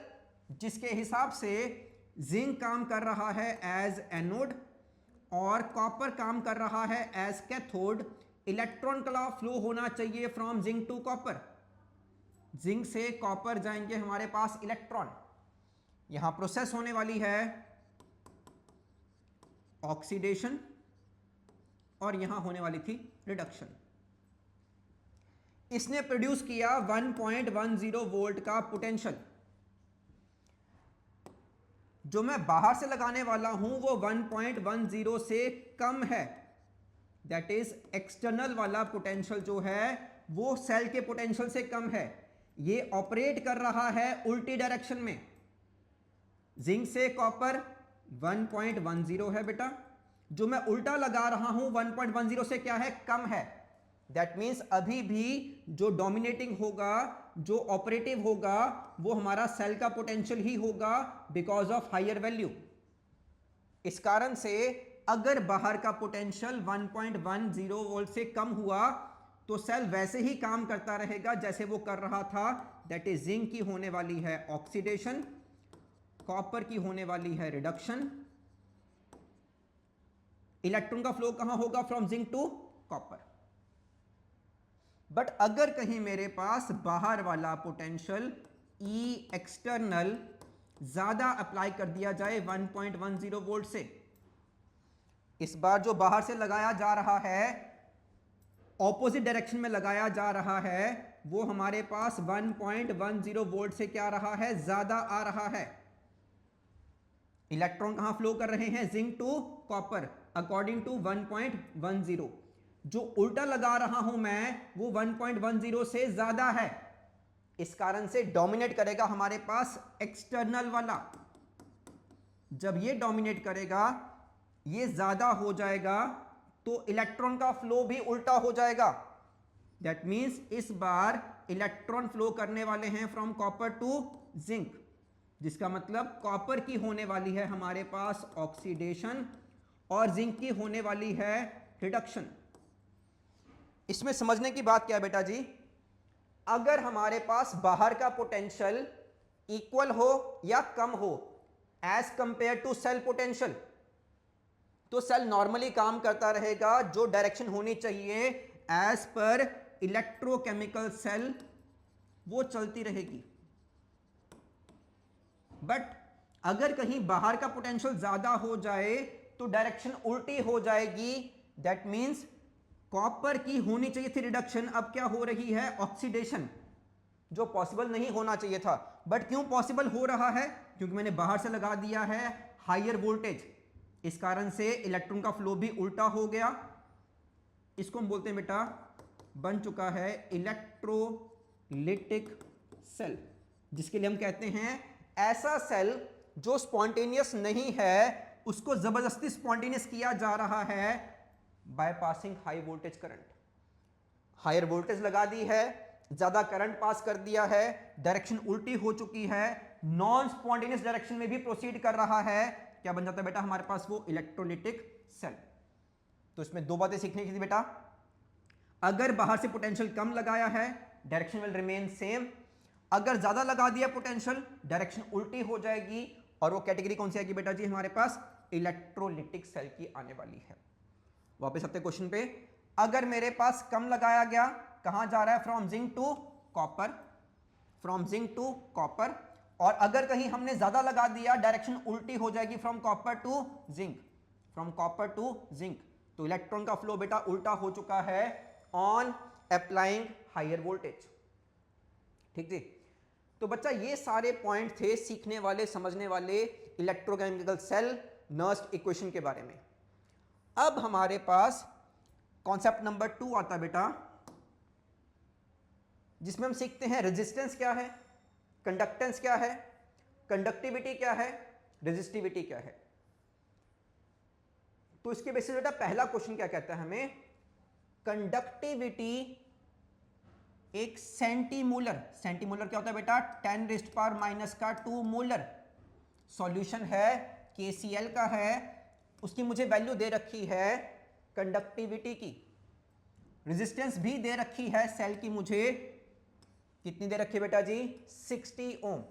जिसके हिसाब से जिंक काम कर रहा है एज एनोड और कॉपर काम कर रहा है एज कैथोड, इलेक्ट्रॉन का फ्लो होना चाहिए from zinc to copper. Zinc से कॉपर जाएंगे हमारे पास इलेक्ट्रॉन, यहां प्रोसेस होने वाली है ऑक्सीडेशन और यहां होने वाली थी रिडक्शन। इसने प्रोड्यूस किया 1.10 वोल्ट का पोटेंशियल, जो मैं बाहर से लगाने वाला हूं वो 1.10 से कम है, दैट इज एक्सटर्नल वाला पोटेंशियल जो है वो सेल के पोटेंशियल से कम है। ये ऑपरेट कर रहा है उल्टी डायरेक्शन में, जिंक से कॉपर 1.10 है बेटा, जो मैं उल्टा लगा रहा हूं 1.10 से क्या है कम है। दैट मीन्स अभी भी जो डोमिनेटिंग होगा, जो ऑपरेटिव होगा वो हमारा सेल का पोटेंशियल ही होगा बिकॉज ऑफ हायर वैल्यू। इस कारण से अगर बाहर का पोटेंशियल 1.10 वोल्ट से कम हुआ तो सेल वैसे ही काम करता रहेगा जैसे वो कर रहा था, दैट इज जिंक की होने वाली है ऑक्सीडेशन, कॉपर की होने वाली है रिडक्शन। इलेक्ट्रॉन का फ्लो कहां होगा, from zinc to copper. But अगर कहीं मेरे पास बाहर वाला पोटेंशियल ई एक्सटर्नल ज्यादा अप्लाई कर दिया जाए 1.10 वोल्ट से, इस बार जो बाहर से लगाया जा रहा है, ऑपोजिट डायरेक्शन में लगाया जा रहा है, वो हमारे पास 1.10 वोल्ट से क्या रहा है, ज्यादा आ रहा है। इलेक्ट्रॉन कहां फ्लो कर रहे हैं, zinc to copper according to 1.10। जो उल्टा लगा रहा हूं मैं वो 1.10 से ज्यादा है, इस कारण से डोमिनेट करेगा हमारे पास एक्सटर्नल वाला। जब ये डोमिनेट करेगा, ये ज्यादा हो जाएगा, तो इलेक्ट्रॉन का फ्लो भी उल्टा हो जाएगा। दैट मींस इस बार इलेक्ट्रॉन फ्लो करने वाले हैं फ्रॉम कॉपर टू जिंक, जिसका मतलब कॉपर की होने वाली है हमारे पास ऑक्सीडेशन और जिंक की होने वाली है रिडक्शन। इसमें समझने की बात क्या है बेटा जी, अगर हमारे पास बाहर का पोटेंशियल इक्वल हो या कम हो as compare to cell potential, तो सेल नॉर्मली काम करता रहेगा, जो डायरेक्शन होनी चाहिए एज पर इलेक्ट्रोकेमिकल सेल वो चलती रहेगी। बट अगर कहीं बाहर का पोटेंशियल ज्यादा हो जाए तो डायरेक्शन उल्टी हो जाएगी। दैट मींस कॉपर की होनी चाहिए थी रिडक्शन, अब क्या हो रही है, ऑक्सीडेशन, जो पॉसिबल नहीं होना चाहिए था। बट क्यों पॉसिबल हो रहा है, क्योंकि मैंने बाहर से लगा दिया है हायर वोल्टेज, इस कारण से इलेक्ट्रॉन का फ्लो भी उल्टा हो गया। इसको हम बोलते हैं बेटा, बन चुका है इलेक्ट्रोलिटिक सेल, जिसके लिए हम कहते हैं ऐसा सेल जो स्पॉन्टेनियस नहीं है, उसको जबरदस्ती स्पॉन्टेनियस किया जा रहा है by passing high voltage current. Higher voltage लगा दी है, ज्यादा करंट पास कर दिया है, डायरेक्शन उल्टी हो चुकी है, नॉन स्पॉन्टेनियस डायरेक्शन में भी प्रोसीड कर रहा है, क्या बन जाता है बेटा हमारे पास, वो इलेक्ट्रोलिटिक सेल। तो इसमें दो बातें सीखने की थी बेटा, अगर बाहर से पोटेंशियल कम लगाया है डायरेक्शन विल रिमेन सेम, अगर ज्यादा लगा दिया पोटेंशियल डायरेक्शन उल्टी हो जाएगी, और वो कैटेगरी कौन सी आएगी बेटा जी हमारे पास, इलेक्ट्रोलिटिक सेल की आने वाली है। वापस आते क्वेश्चन पे, अगर मेरे पास कम लगाया गया, कहां जा रहा है, from zinc to copper, from zinc to copper, और अगर कहीं हमने ज्यादा लगा दिया डायरेक्शन उल्टी हो जाएगी from copper two zinc, from copper two zinc, तो इलेक्ट्रॉन का फ्लो बेटा उल्टा हो चुका है ऑन अप्लाइंग हायर वोल्टेज। ठीक जी, तो बच्चा ये सारे पॉइंट थे सीखने वाले, समझने वाले इलेक्ट्रोकेमिकल सेल नर्स्ट इक्वेशन के बारे में। अब हमारे पास कॉन्सेप्ट नंबर 2 आता है बेटा, जिसमें हम सीखते हैं रेजिस्टेंस क्या है, कंडक्टेंस क्या है, कंडक्टिविटी क्या है, रेजिस्टिविटी क्या है। तो इसके बेसिस बेटा पहला क्वेश्चन क्या कहता है हमें, कंडक्टिविटी एक सेंटीमोलर, सेंटीमोलर क्या होता है बेटा, 10⁻⁻² मोलर सॉल्यूशन है, KCl का है, उसकी मुझे वैल्यू दे रखी है कंडक्टिविटी की, रेजिस्टेंस भी दे रखी है सेल की, मुझे कितनी दे रखी है बेटा जी, 60 ओम।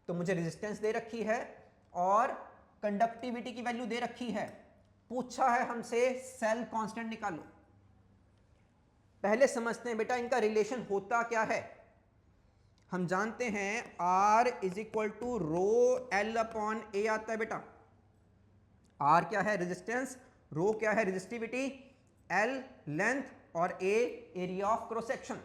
तो मुझे रेजिस्टेंस दे रखी है और कंडक्टिविटी की वैल्यू दे रखी है, पूछा है हमसे सेल कांस्टेंट निकालो। पहले समझते हैं बेटा इनका रिलेशन होता क्या है। हम जानते हैं R = ρL/A आता है बेटा। R क्या है, रेजिस्टेंस, रो क्या है, रेजिस्टिविटी, L लेंथ और A area of cross section.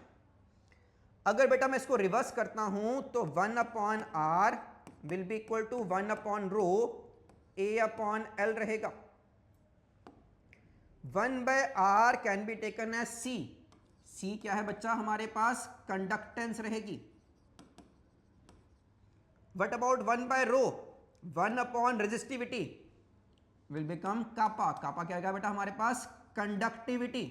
अगर बेटा मैं इसको रिवर्स करता हूं तो 1/R will be equal to 1/ρ A/L रहेगा। 1/R can be taken as C। C क्या है बच्चा हमारे पास, कंडक्टेंस रहेगी। व्हाट अबाउट 1/ρ, 1/रेजिस्टिविटी विल बिकम कापा। कापा क्या आएगा बेटा हमारे पास, कंडक्टिविटी।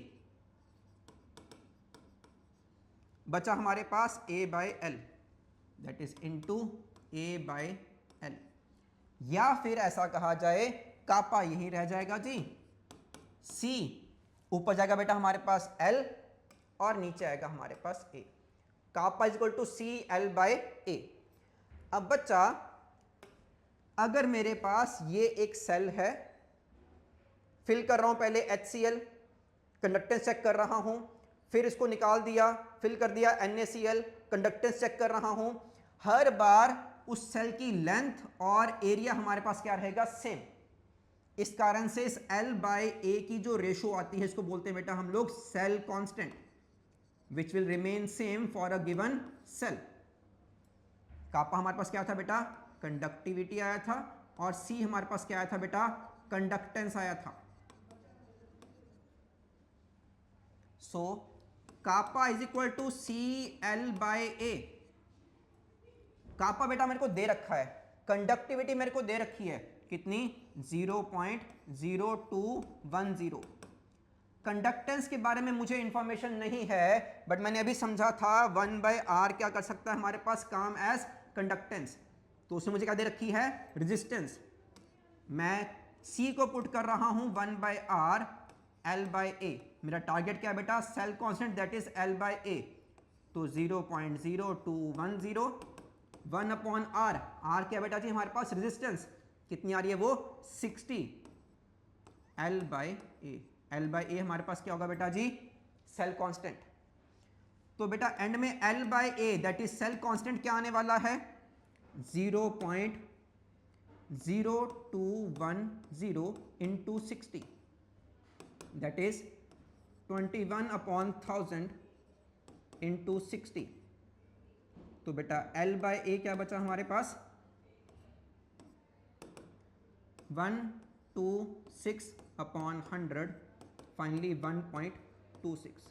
बचा हमारे पास A/L, that is into A/L, या फिर ऐसा कहा जाए कापा यही रह जाएगा जी, C ऊपर जाएगा बेटा हमारे पास L और नीचे आएगा हमारे पास A। Kappa = CL/A। अब बच्चा अगर मेरे पास ये एक सेल है, फिल कर रहा हूं पहले HCl, कंडक्टेंस चेक कर रहा हूं, फिर इसको निकाल दिया, फिल कर दिया NaCl, कंडक्टेंस चेक कर रहा हूं, हर बार उस सेल की लेंथ और एरिया हमारे पास क्या रहेगा, सेम। इस कारण से इस L/A की जो रेशो आती है इसको बोलते हैं बेटा हम लोग cell constant, which will remain same for a given cell. Kappa हमारे पास क्या था बेटा, कंडक्टिविटी आया था, और C हमारे पास क्या आया था बेटा, कंडक्टेंस आया था। सो कापा इज इक्वल टू CL/A। कापा बेटा मेरे को दे रखा है, कंडक्टिविटी मेरे को दे रखी है कितनी, 0.0210। कंडक्टेंस के बारे में मुझे इंफॉर्मेशन नहीं है, बट मैंने अभी समझा था 1/R क्या कर सकता है हमारे पास, काम एज कंडक्टेंस। तो उसने मुझे क्या दे रखी है, रेजिस्टेंस। मैं C को पुट कर रहा हूं 1/R L/A। मेरा टारगेट क्या है बेटा, cell constant, that is L/A। तो 0.0210 1/R। R क्या बेटा जी हमारे पास, रेजिस्टेंस कितनी आ रही है वो, 60 L/A। L/A हमारे पास क्या होगा बेटा जी, सेल कांस्टेंट। तो बेटा एंड में L/A that is cell constant क्या आने वाला है, 0.0210 इंटू 60, दैट इज 21/1000 इंटू 60। तो बेटा L/A क्या बचा हमारे पास, 126/100, फाइनली 1.26।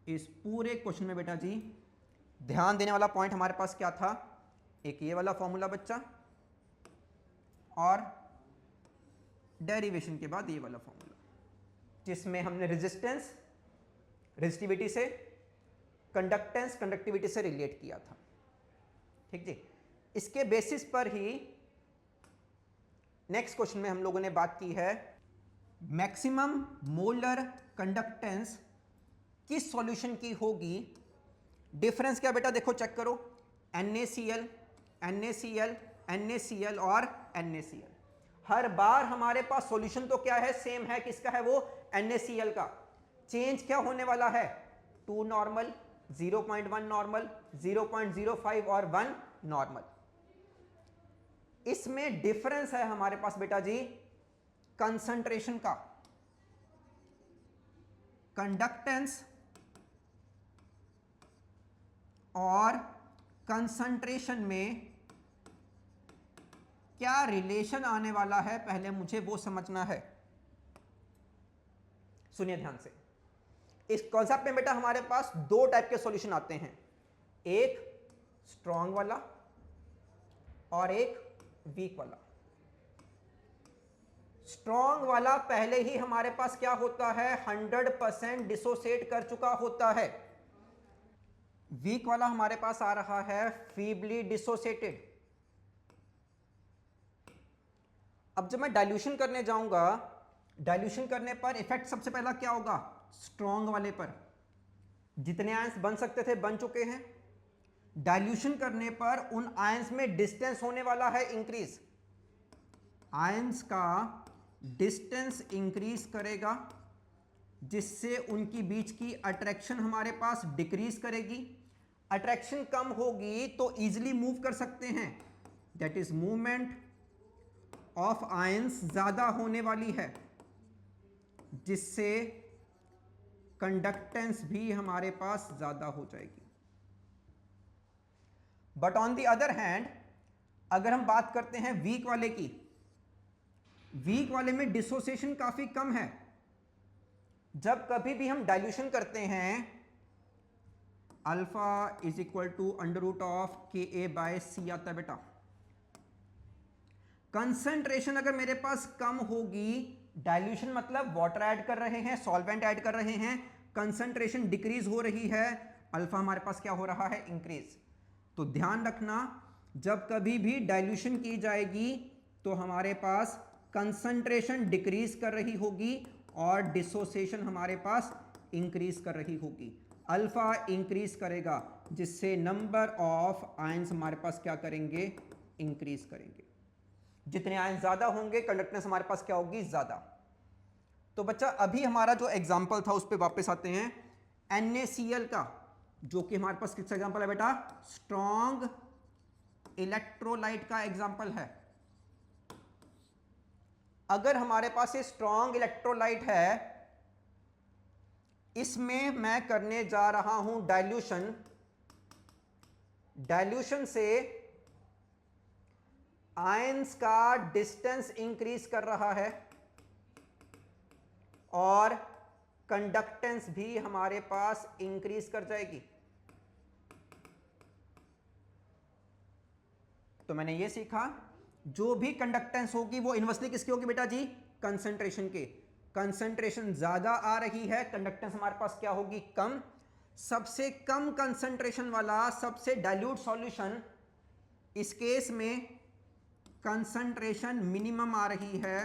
इस पूरे क्वेश्चन में बेटा जी ध्यान देने वाला पॉइंट हमारे पास क्या था, एक ये वाला फॉर्मूला बच्चा, और डेरिवेशन के बाद ये वाला फॉर्मूला, जिसमें हमने रेजिस्टेंस रेजिस्टिविटी से, कंडक्टेंस कंडक्टिविटी से रिलेट किया था। ठीक जी, इसके बेसिस पर ही नेक्स्ट क्वेश्चन में हम लोगों ने बात की है मैक्सिमम मोलर कंडक्टेंस किस सॉल्यूशन की होगी। डिफरेंस क्या बेटा, देखो चेक करो, NaCl NaCl NaCl और NaCl। हर बार हमारे पास सॉल्यूशन तो क्या है, सेम है, किसका है वो, NaCl का। चेंज क्या होने वाला है, 2 नॉर्मल, 0.1 नॉर्मल, 0.05 और 1 नॉर्मल। इसमें डिफरेंस है हमारे पास बेटा जी कंसंट्रेशन का। कंडक्टेंस और कंसंट्रेशन में क्या रिलेशन आने वाला है, पहले मुझे वो समझना है। सुनिए ध्यान से, इस कॉन्सेप्ट में बेटा हमारे पास दो टाइप के सॉल्यूशन आते हैं, एक स्ट्रॉन्ग वाला और एक वीक वाला। स्ट्रॉन्ग वाला पहले ही हमारे पास क्या होता है, 100% डिसोसिएट कर चुका होता है। वीक वाला हमारे पास आ रहा है फीबली डिसोसिएटेड। अब जब मैं डाइल्यूशन करने जाऊंगा, डाइल्यूशन करने पर इफेक्ट सबसे पहला क्या होगा, स्ट्रॉन्ग वाले पर। जितने आयंस बन सकते थे बन चुके हैं। डाइल्यूशन करने पर उन आयंस में डिस्टेंस होने वाला है इंक्रीज। आयंस का डिस्टेंस इंक्रीज करेगा, जिससे उनकी बीच की अट्रैक्शन हमारे पास डिक्रीज करेगी। अट्रैक्शन कम होगी तो इजीली मूव कर सकते हैं, that is movement of ions ज्यादा होने वाली है, जिससे कंडक्टेंस भी हमारे पास ज्यादा हो जाएगी। But on the other hand अगर हम बात करते हैं वीक वाले की, वीक वाले में डिसोसिएशन काफी कम है। जब कभी भी हम डाइल्यूशन करते हैं, alpha is equal to √KA/C आता है बेटा। कंसंट्रेशन अगर मेरे पास कम होगी, डाइल्यूशन मतलब वाटर ऐड कर रहे हैं, सॉल्वेंट ऐड कर रहे हैं, कंसंट्रेशन डिक्रीज हो रही है, अल्फा हमारे पास क्या हो रहा है, इंक्रीज। तो ध्यान रखना, जब कभी भी डाइल्यूशन की जाएगी तो हमारे पास कंसंट्रेशन डिक्रीज कर रही होगी और डिसोसिएशन हमारे पास इंक्रीज कर रही होगी। अल्फा इंक्रीज करेगा, जिससे नंबर ऑफ आयंस हमारे पास क्या करेंगे, इंक्रीज करेंगे। जितने आयंस ज्यादा होंगे कंडक्टेंस हमारे पास क्या होगी, ज्यादा। तो बच्चा अभी हमारा जो एग्जाम्पल था उस पर वापस आते हैं, NaCl का, जो कि हमारे पास किसका एग्जाम्पल है बेटा, स्ट्रॉन्ग इलेक्ट्रोलाइट का एग्जाम्पल है। अगर हमारे पास ये स्ट्रॉन्ग इलेक्ट्रोलाइट है, इसमें मैं करने जा रहा हूं डाइल्यूशन, डाइल्यूशन से आयंस का डिस्टेंस इंक्रीज कर रहा है और कंडक्टेंस भी हमारे पास इंक्रीज कर जाएगी। तो मैंने ये सीखा, जो भी कंडक्टेंस होगी वो इनवर्सली किसकी होगी बेटा जी, कंसंट्रेशन के। कंसंट्रेशन ज्यादा आ रही है, कंडक्टेंस हमारे पास क्या होगी, कम। सबसे कम कंसंट्रेशन वाला सबसे डाइल्यूट सॉल्यूशन, इस केस में कंसंट्रेशन मिनिमम आ रही है,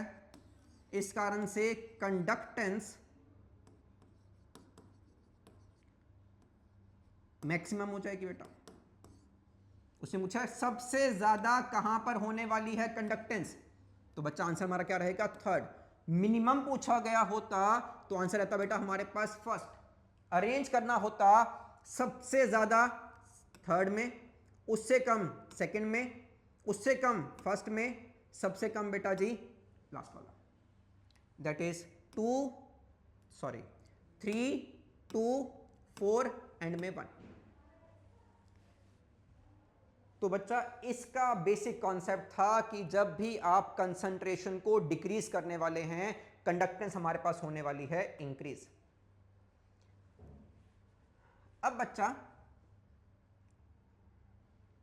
इस कारण से कंडक्टेंस मैक्सिमम हो जाएगी बेटा। उसने पूछा सबसे ज्यादा कहां पर होने वाली है कंडक्टेंस, तो बच्चा आंसर हमारा क्या रहेगा, थर्ड। मिनिमम पूछा गया होता तो आंसर रहता बेटा हमारे पास फर्स्ट। अरेंज करना होता सबसे ज्यादा थर्ड में, उससे कम सेकंड में, उससे कम फर्स्ट में, सबसे कम बेटा जी लास्ट वाला, दैट इज 3, 2, 4 एंड में 1। तो बच्चा इसका बेसिक कॉन्सेप्ट था कि जब भी आप कंसंट्रेशन को डिक्रीज करने वाले हैं, कंडक्टेंस हमारे पास होने वाली है इंक्रीज। अब बच्चा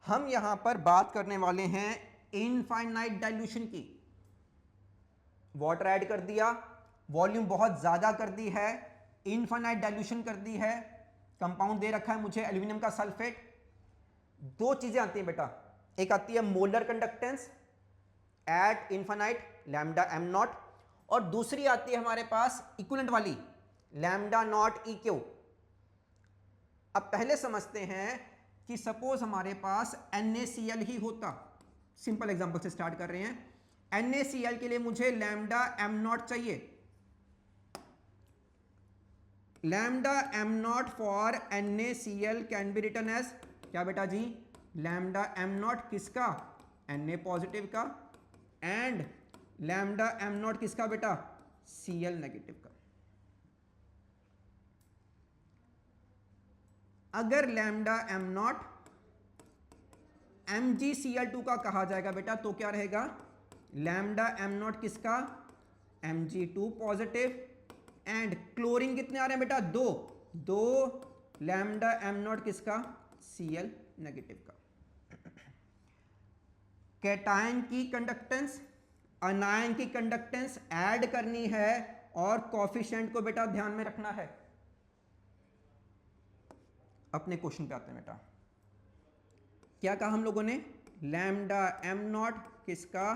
हम यहां पर बात करने वाले हैं इनफाइनाइट डाइल्यूशन की। वाटर ऐड कर दिया, वॉल्यूम बहुत ज्यादा कर दी है, इनफाइनाइट डाइल्यूशन कर दी है, कंपाउंड दे रखा है मुझे एल्यूमिनियम का सल्फेट। दो चीजें आती हैं बेटा, एक आती है molar conductance at infinite lambda M not, और दूसरी आती है हमारे पास इक्विवेलेंट वाली लैम्डा नॉट ई क्यू। अब पहले समझते हैं कि सपोज हमारे पास NaCl ही होता, सिंपल एग्जांपल से स्टार्ट कर रहे हैं। NaCl के लिए मुझे लैम्डा एम नॉट चाहिए, lambda M nought for NaCl can be written as क्या बेटा जी, लैम्डा एम नॉट किसका, Na पॉजिटिव का, एंड लैम्डा एम नॉट किसका बेटा, Cl नेगेटिव का। अगर लैम्डा एम नॉट MgCl2 का कहा जाएगा बेटा तो क्या रहेगा, लैम्डा एम नॉट किसका, Mg2 पॉजिटिव, एंड क्लोरीन कितने आ रहे हैं बेटा, दो लैम्डा एम नॉट किसका, Cl नेगेटिव का। कैटायन की कंडक्टेंस अनायन की कंडक्टेंस ऐड करनी है और कोफिशिएंट को बेटा ध्यान में रखना है। अपने क्वेश्चन पे आते हैं बेटा, क्या कहा हम लोगों ने, लैम्डा एम नॉट किसका,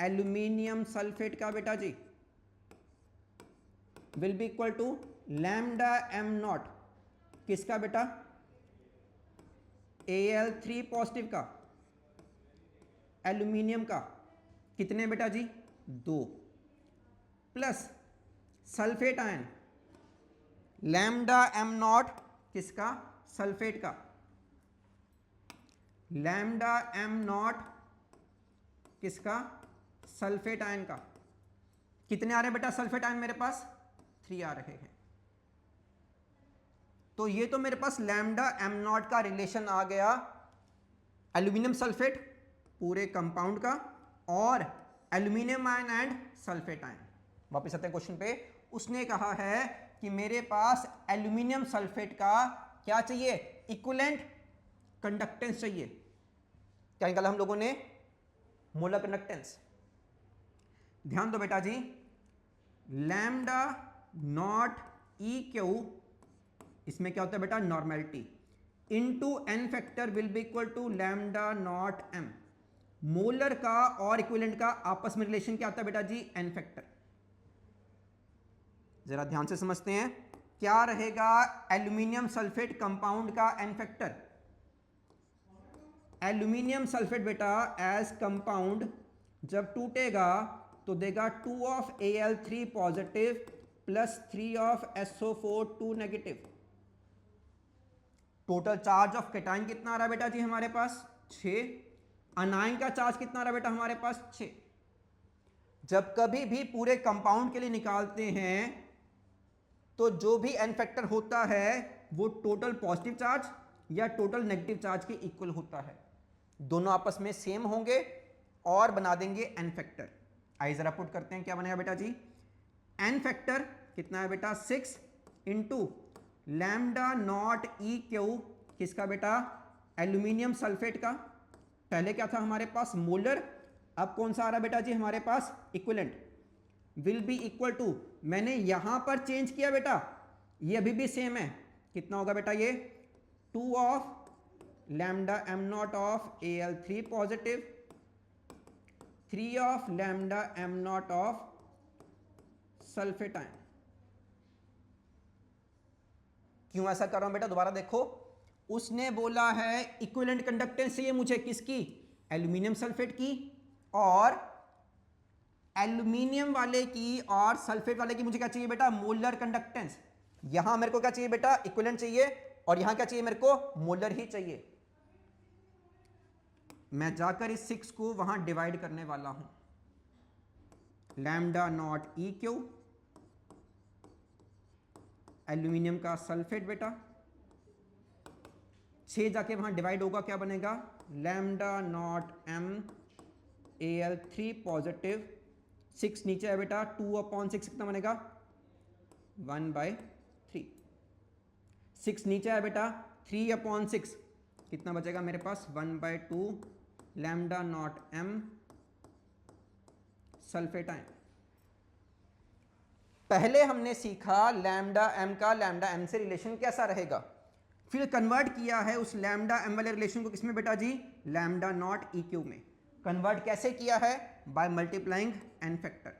एल्यूमिनियम सल्फेट का बेटा जी, will be equal to lambda M not किसका बेटा, Al3 पॉजिटिव का, एल्यूमिनियम का, कितने बेटा जी, 2, plus sulphate ion lambda M not किसका, सल्फेट का, लैम्डा एम नॉट किसका, सल्फेट आयन का। कितने आ रहे हैं बेटा सल्फेट आयन मेरे पास, 3 आ रहे हैं। तो ये तो मेरे पास लैम्डा एम नॉट का रिलेशन आ गया एल्यूमिनियम सल्फेट पूरे कंपाउंड का, और aluminium ion and sulphate ion. वापस आते हैं क्वेश्चन पे, उसने कहा है कि मेरे पास एल्यूमिनियम सल्फेट का क्या चाहिए, इक्विवेलेंट कंडक्टेंस चाहिए। क्या निकाला हम लोगों ने, मोलर कंडक्टेंस। ध्यान दो बेटा जी, लैम्डा नॉट ई क्यू, इसमें क्या होता है बेटा, normality, into N factor will be equal to lambda nought M. Molar का और इक्विवेलेंट का आपस में रिलेशन क्या आता है बेटा जी, एन फैक्टर। जरा ध्यान से समझते हैं, क्या रहेगा एल्यूमिनियम सल्फेट कंपाउंड का एन फैक्टर, एल्यूमिनियम सल्फेट बेटा एज कंपाउंड जब टूटेगा तो देगा 2 of Al3 positive plus 3 of SO4 2 negative. Total charge of cation कितना आ रहा है बेटा जी हमारे पास 6। अनायन का चार्ज कितना आ रहा है बेटा हमारे पास 6। जब कभी भी पूरे कंपाउंड के लिए निकालते हैं तो जो भी एन फैक्टर होता है वो टोटल पॉजिटिव चार्ज या टोटल नेगेटिव चार्ज के इक्वल होता है। दोनों आपस में सेम होंगे और बना देंगे एन फैक्टर। आइए जरा पुट करते हैं, क्या बनेगा बेटा जी, एन फैक्टर कितना है बेटा 6 into lambda nought E Q, किसका बेटा, एल्यूमिनियम सल्फेट का। पहले क्या था हमारे पास मोलर, अब कौन सा आ रहा बेटा जी हमारे पास equivalent, will be equal to, मैंने यहां पर चेंज किया बेटा, ये अभी भी सेम है, कितना होगा बेटा ये 2 of lambda M not of Al3 positive 3 of lambda M not of sulphate ion. क्यों ऐसा कर रहा हूं बेटा, दोबारा देखो, उसने बोला है इक्विवेलेंट कंडक्टेंस चाहिए मुझे, किसकी, एल्यूमिनियम सल्फेट की, और एल्यूमिनियम वाले की और सल्फेट वाले की मुझे क्या चाहिए बेटा, मोलर कंडक्टेंस। यहां मेरे को क्या चाहिए बेटा, इक्विवेलेंट चाहिए, और यहां क्या चाहिए मेरे को, मोलर ही चाहिए। मैं जाकर इस 6 को वहां डिवाइड करने वाला हूं, lambda nought E Q, aluminium का सल्फेट बेटा, 6 जाके वहां डिवाइड होगा, क्या बनेगा, lambda nought M Al3 positive, 6 नीचे है बेटा, 2/6 कितना बनेगा 1/3, 6 नीचे है बेटा, 3/6 कितना बचेगा मेरे पास 1/2 lambda nought M sulphate ion. पहले हमने सीखा लैम्डा एम का लैम्डा एम से रिलेशन कैसा रहेगा, फिर कन्वर्ट किया है उस लैम्डा एम वाले रिलेशन को किसमें बेटा जी, लैम्डा नॉट ई क्यू में। कन्वर्ट कैसे किया है, by multiplying N factor.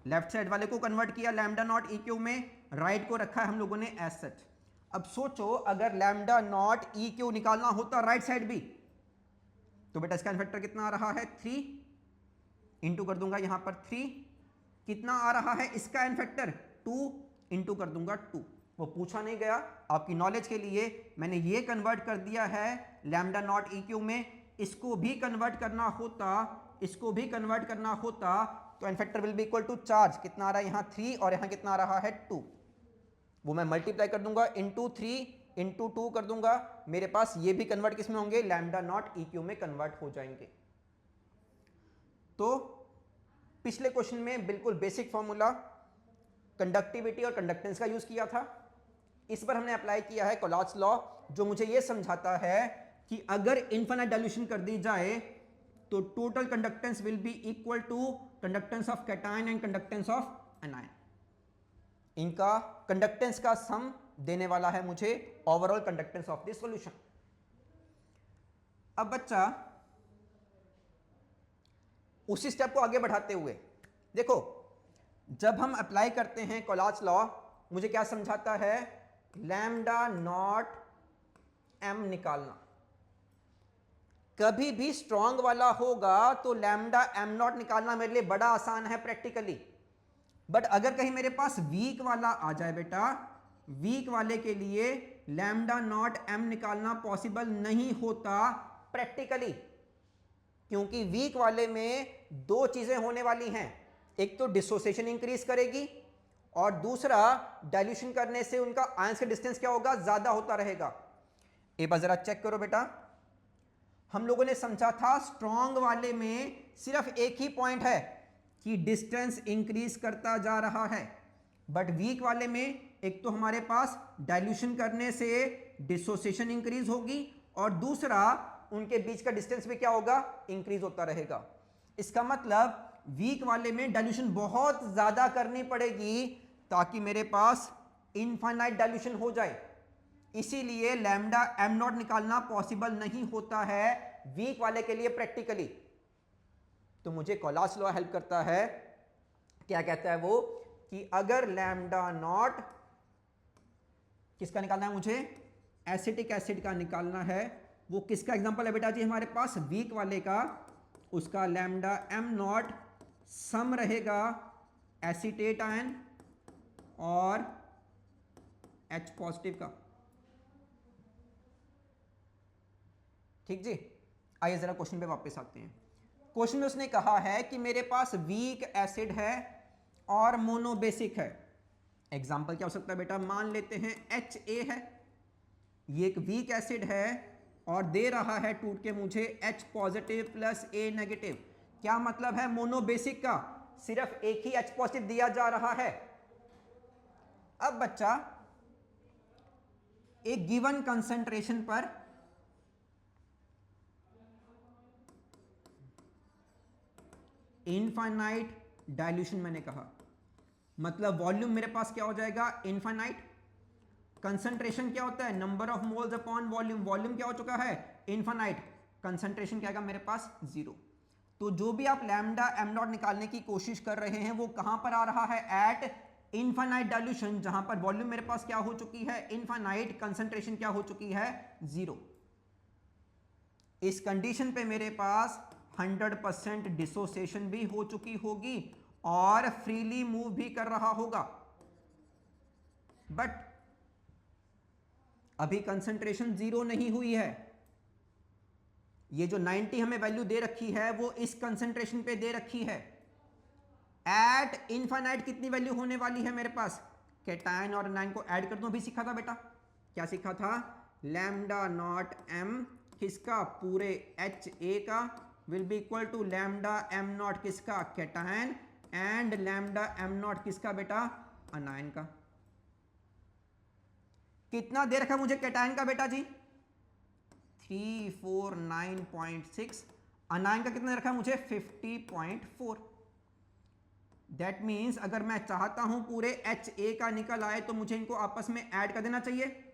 Left side वाले को कन्वर्ट किया लैम्डा नॉट ई क्यू में, राइट को रखा है हम लोगों ने एज सच। अब सोचो अगर लैम्डा नॉट ई क्यू निकालना होता राइट साइड भी, तो बेटा इसका एन फैक्टर कितना आ रहा है 3, इंटू कर दूंगा यहां पर 3, कितना आ रहा है इसका एन फैक्टर 2, इंटू कर दूंगा 2। वो पूछा नहीं गया, आपकी नॉलेज के लिए मैंने ये कन्वर्ट कर दिया है लैम्डा नॉट ई क्यू में। इसको भी कन्वर्ट करना होता, इसको भी कन्वर्ट करना होता तो N factor will be equal to charge, कितना आ रहा है यहाँ 3 और यहाँ कितना आ रहा है 2, वो मैं मल्टीप्लाई कर दूंगा इंटू 3 इंटू 2 कर दूंगा, मेरे पास ये भी कन्वर्ट किस में होंगे, लैम्डा नॉट ई क्यू में कन्वर्ट हो जाएंगे। तो पिछले क्वेश्चन में बिल्कुल बेसिक फॉर्मूला कंडक्टिविटी और कंडक्टेंस का यूज किया था, इस पर हमने अप्लाई किया है कोलॉट्स लॉ, जो मुझे यह समझाता है कि अगर इनफाइनाइट डाइल्यूशन कर दी जाए तो total conductance will be equal to conductance of cation and conductance of anion. इनका कंडक्टेंस का सम देने वाला है मुझे overall conductance of this solution. अब बच्चा उसी स्टेप को आगे बढ़ाते हुए देखो, जब हम अप्लाई करते हैं कोलॉट्स लॉ, मुझे क्या समझाता है, लैम्डा नॉट एम निकालना। कभी भी स्ट्रॉन्ग वाला होगा तो लैम्डा एम नॉट निकालना मेरे लिए बड़ा आसान है प्रैक्टिकली, बट अगर कहीं मेरे पास वीक वाला आ जाए बेटा, वीक वाले के लिए लैम्डा नॉट एम निकालना पॉसिबल नहीं होता प्रैक्टिकली, क्योंकि वीक वाले में दो चीजें होने वाली हैं, एक तो डिसोसिएशन इंक्रीज करेगी और दूसरा डाइल्यूशन करने से उनका आयंस का डिस्टेंस क्या होगा, ज्यादा होता रहेगा। एक बार जरा चेक करो बेटा, हम लोगों ने समझा था स्ट्रॉन्ग वाले में सिर्फ एक ही पॉइंट है कि डिस्टेंस इंक्रीज करता जा रहा है, बट वीक वाले में एक तो हमारे पास डाइल्यूशन करने से डिसोसिएशन इंक्रीज होगी और दूसरा उनके बीच का डिस्टेंस भी क्या होगा, इंक्रीज होता रहेगा। इसका मतलब वीक वाले में डाइल्यूशन बहुत ज्यादा करनी पड़ेगी ताकि मेरे पास इनफाइनाइट डाइल्यूशन हो जाए, इसीलिए लैम्डा एम नॉट निकालना पॉसिबल नहीं होता है वीक वाले के लिए प्रैक्टिकली। तो मुझे कोलॉट्स लॉ हेल्प करता है, क्या कहता है वो, कि अगर लैम्डा नॉट किसका निकालना है मुझे, एसिटिक एसिड का निकालना है, वो किसका एग्जांपल है बेटा जी हमारे पास, वीक वाले का, उसका लैम्डा एम नॉट सम रहेगा एसीटेट आयन और H पॉजिटिव का। ठीक जी, आइए जरा क्वेश्चन पे वापस आते हैं। क्वेश्चन में उसने कहा है कि मेरे पास वीक एसिड है और मोनोबेसिक है। एग्जाम्पल क्या हो सकता है बेटा, मान लेते हैं HA है, ये एक वीक एसिड है और दे रहा है टूट के मुझे H positive plus A negative. क्या मतलब है, मोनोबेसिक का सिर्फ एक ही H पॉजिटिव दिया जा रहा है। अब बच्चा एक गिवन कंसंट्रेशन पर इनफाइनाइट डाइल्यूशन मैंने कहा, मतलब वॉल्यूम मेरे पास क्या हो जाएगा, इनफाइनाइट। कंसंट्रेशन क्या होता है, number of moles upon volume. Volume क्या हो चुका है, इनफाइनाइट। कंसंट्रेशन क्या आएगा मेरे पास, जीरो। तो जो भी आप लैम्डा एम नॉट निकालने की कोशिश कर रहे हैं वो कहां पर आ रहा है, एट इनफाइनाइट डाइल्यूशन, जहां पर वॉल्यूम मेरे पास क्या हो चुकी है, इनफाइनाइट, कंसंट्रेशन क्या हो चुकी है, जीरो। इस कंडीशन पे मेरे पास 100% डिसोसिएशन भी हो चुकी होगी और फ्रीली मूव भी कर रहा होगा। बट अभी कंसंट्रेशन जीरो नहीं हुई है। ये जो 90 हमें वैल्यू दे रखी है वो इस कंसंट्रेशन पे दे रखी है। एट इनफाइनाइट कितनी वैल्यू होने वाली है मेरे पास, कैटायन और एनायन को ऐड कर दो। अभी सीखा था बेटा, क्या सीखा था, लैम्डा नॉट एम किसका, पूरे एच ए का, will be equal to lambda M not किसका, cation, and lambda M not किसका बेटा, अनायन का। कितना दे रखा मुझे कैटायन का बेटा जी, 349.6। अनायन का कितना रखा मुझे, 50.4। दैट मीन्स अगर मैं चाहता हूं पूरे HA का निकल आए तो मुझे इनको आपस में ऐड कर देना चाहिए,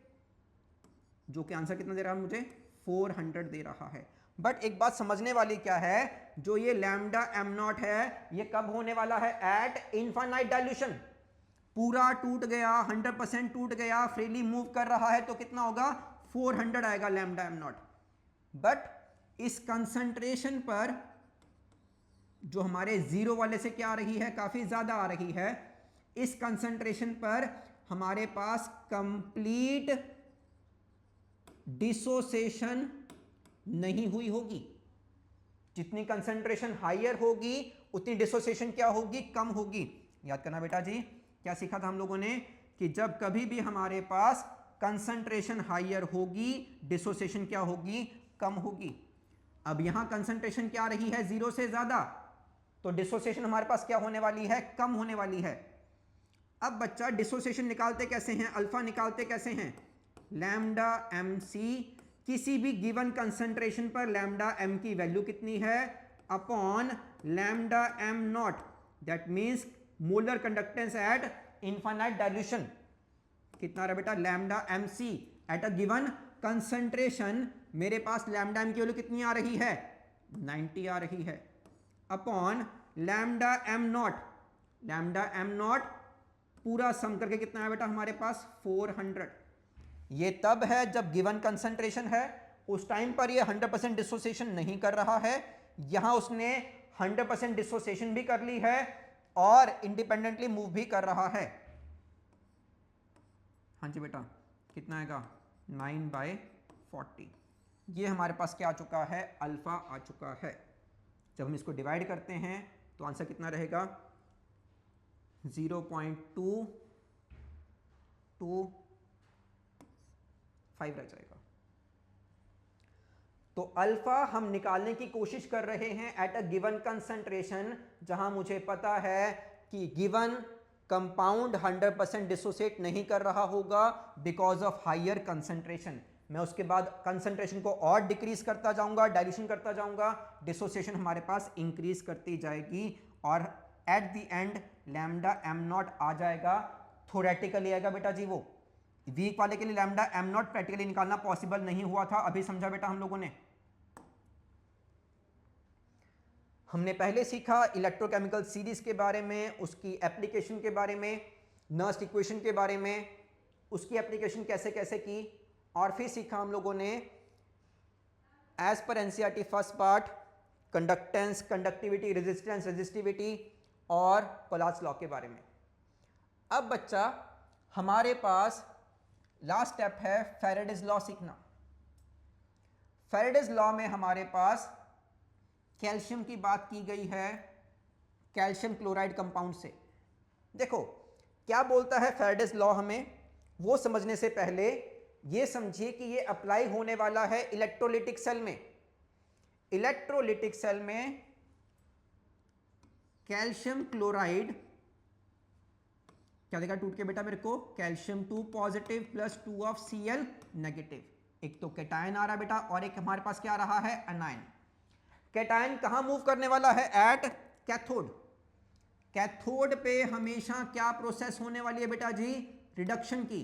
जो कि आंसर कितना दे रहा है मुझे, 400 दे रहा है। बट एक बात समझने वाली क्या है, जो ये लैम्डा एम नॉट है ये कब होने वाला है, एट इनफाइनाइट डाइल्यूशन। पूरा टूट गया, 100% टूट गया, फ्रीली मूव कर रहा है तो कितना होगा, 400 आएगा लैम्डा एम नॉट। बट इस कंसंट्रेशन पर जो हमारे जीरो वाले से क्या आ रही है, काफी ज्यादा आ रही है, इस कंसंट्रेशन पर हमारे पास कंप्लीट डिसोसिएशन नहीं हुई होगी। जितनी कंसंट्रेशन हायर होगी उतनी डिसोसिएशन क्या होगी, कम होगी। याद करना बेटा जी, क्या सीखा था हम लोगों ने, कि जब कभी भी हमारे पास कंसंट्रेशन हायर होगी डिसोसिएशन क्या होगी, कम होगी। अब यहां कंसंट्रेशन क्या आ रही है, जीरो से ज्यादा, तो डिसोसिएशन हमारे पास क्या होने वाली है, कम होने वाली है। अब बच्चा डिसोसिएशन निकालते कैसे हैं, अल्फा निकालते कैसे हैं, लैम्डा एम सी, किसी भी गिवन कंसंट्रेशन पर लैम्डा एम की वैल्यू कितनी है, upon lambda M nought, that means molar conductance at infinite dilution. कितना रहा बेटा, lambda M C at a given concentration, मेरे पास लैम्डा एम की वैल्यू कितनी आ रही है, 90 आ रही है, upon lambda M nought. Lambda M nought पूरा सम करके कितना है बेटा हमारे पास, 400। ये तब है जब गिवन कंसंट्रेशन है, उस टाइम पर ये 100% डिसोसिएशन नहीं कर रहा है। यहां उसने 100% डिसोसिएशन भी कर ली है और इंडिपेंडेंटली मूव भी कर रहा है। हाँ जी बेटा, कितना आएगा, 9/40। ये हमारे पास क्या आ चुका है, अल्फा आ चुका है। जब हम इसको डिवाइड करते हैं तो आंसर कितना रहेगा, 0.225 रह जाएगा। तो अल्फा हम निकालने की कोशिश कर रहे हैं एट अ गिवन कंसंट्रेशन, जहां मुझे पता है कि गिवन कंपाउंड 100% डिसोसिएट नहीं कर रहा होगा बिकॉज ऑफ हायर कंसंट्रेशन। मैं उसके बाद कंसंट्रेशन को और डिक्रीज करता जाऊंगा, डाइल्यूशन करता जाऊंगा, डिसोसिएशन हमारे पास इंक्रीज करती जाएगी और at the end lambda M naught आ जाएगा। थ्योरेटिकली आएगा बेटा जी, वो वीक वाले के लिए लैम्डा एम नॉट प्रैक्टिकली निकालना पॉसिबल नहीं हुआ था। अभी समझा बेटा हम लोगों ने। हमने पहले सीखा इलेक्ट्रोकेमिकल सीरीज के बारे में, उसकी एप्लीकेशन के बारे में, नर्स्ट इक्वेशन के बारे में, उसकी एप्लीकेशन कैसे कैसे की, और फिर सीखा हम लोगों ने एज पर NCERT first part conductance, conductivity, resistance, resistivity और कोलाच लॉ के बारे में। अब बच्चा हमारे पास लास्ट स्टेप है फैराडेज लॉ सीखना। फैराडेज लॉ में हमारे पास कैल्शियम की बात की गई है, कैल्शियम क्लोराइड कंपाउंड से। देखो क्या बोलता है फैराडेज लॉ हमें, वो समझने से पहले ये समझिए कि ये अप्लाई होने वाला है इलेक्ट्रोलिटिक सेल में। इलेक्ट्रोलिटिक सेल में कैल्शियम क्लोराइड क्या देगा टूट के बेटा मेरे को, calcium 2 positive plus 2 of Cl negative. एक तो कैटायन आ रहा है बेटा और एक हमारे पास क्या आ रहा है, एनायन। कैटायन कहां मूव करने वाला है, एट कैथोड। कैथोड पे हमेशा क्या प्रोसेस होने वाली है बेटा जी, रिडक्शन की।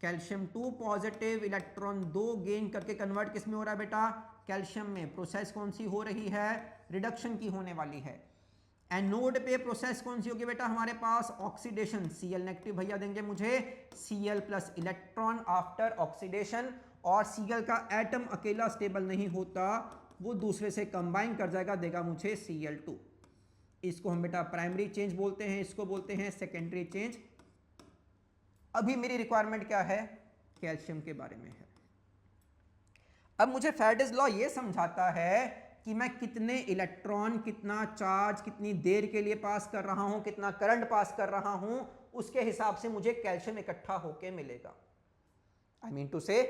कैल्शियम 2 पॉजिटिव इलेक्ट्रॉन 2 गेन करके कन्वर्ट किस में हो रहा है बेटा, कैल्शियम में। प्रोसेस कौन सी हो रही है, रिडक्शन की होने वाली है। एनोड पे प्रोसेस कौन सी होगी बेटा हमारे पास, ऑक्सीडेशन। Cl नेगेटिव भैया देंगे मुझे Cl plus electron after oxidation, और Cl का एटम अकेला स्टेबल नहीं होता, वो दूसरे से कंबाइन कर जाएगा, देगा मुझे Cl2। इसको हम बेटा प्राइमरी चेंज बोलते हैं, इसको बोलते हैं सेकेंडरी चेंज। अभी मेरी रिक्वायरमेंट क्या है, कैल्शियम के बारे में है। अब मुझे फैराडेज लॉ ये समझाता है कि मैं कितने इलेक्ट्रॉन, कितना चार्ज, कितनी देर के लिए पास कर रहा हूं, कितना करंट पास कर रहा हूं, उसके हिसाब से मुझे कैल्शियम इकट्ठा होके मिलेगा। आई मीन टू से,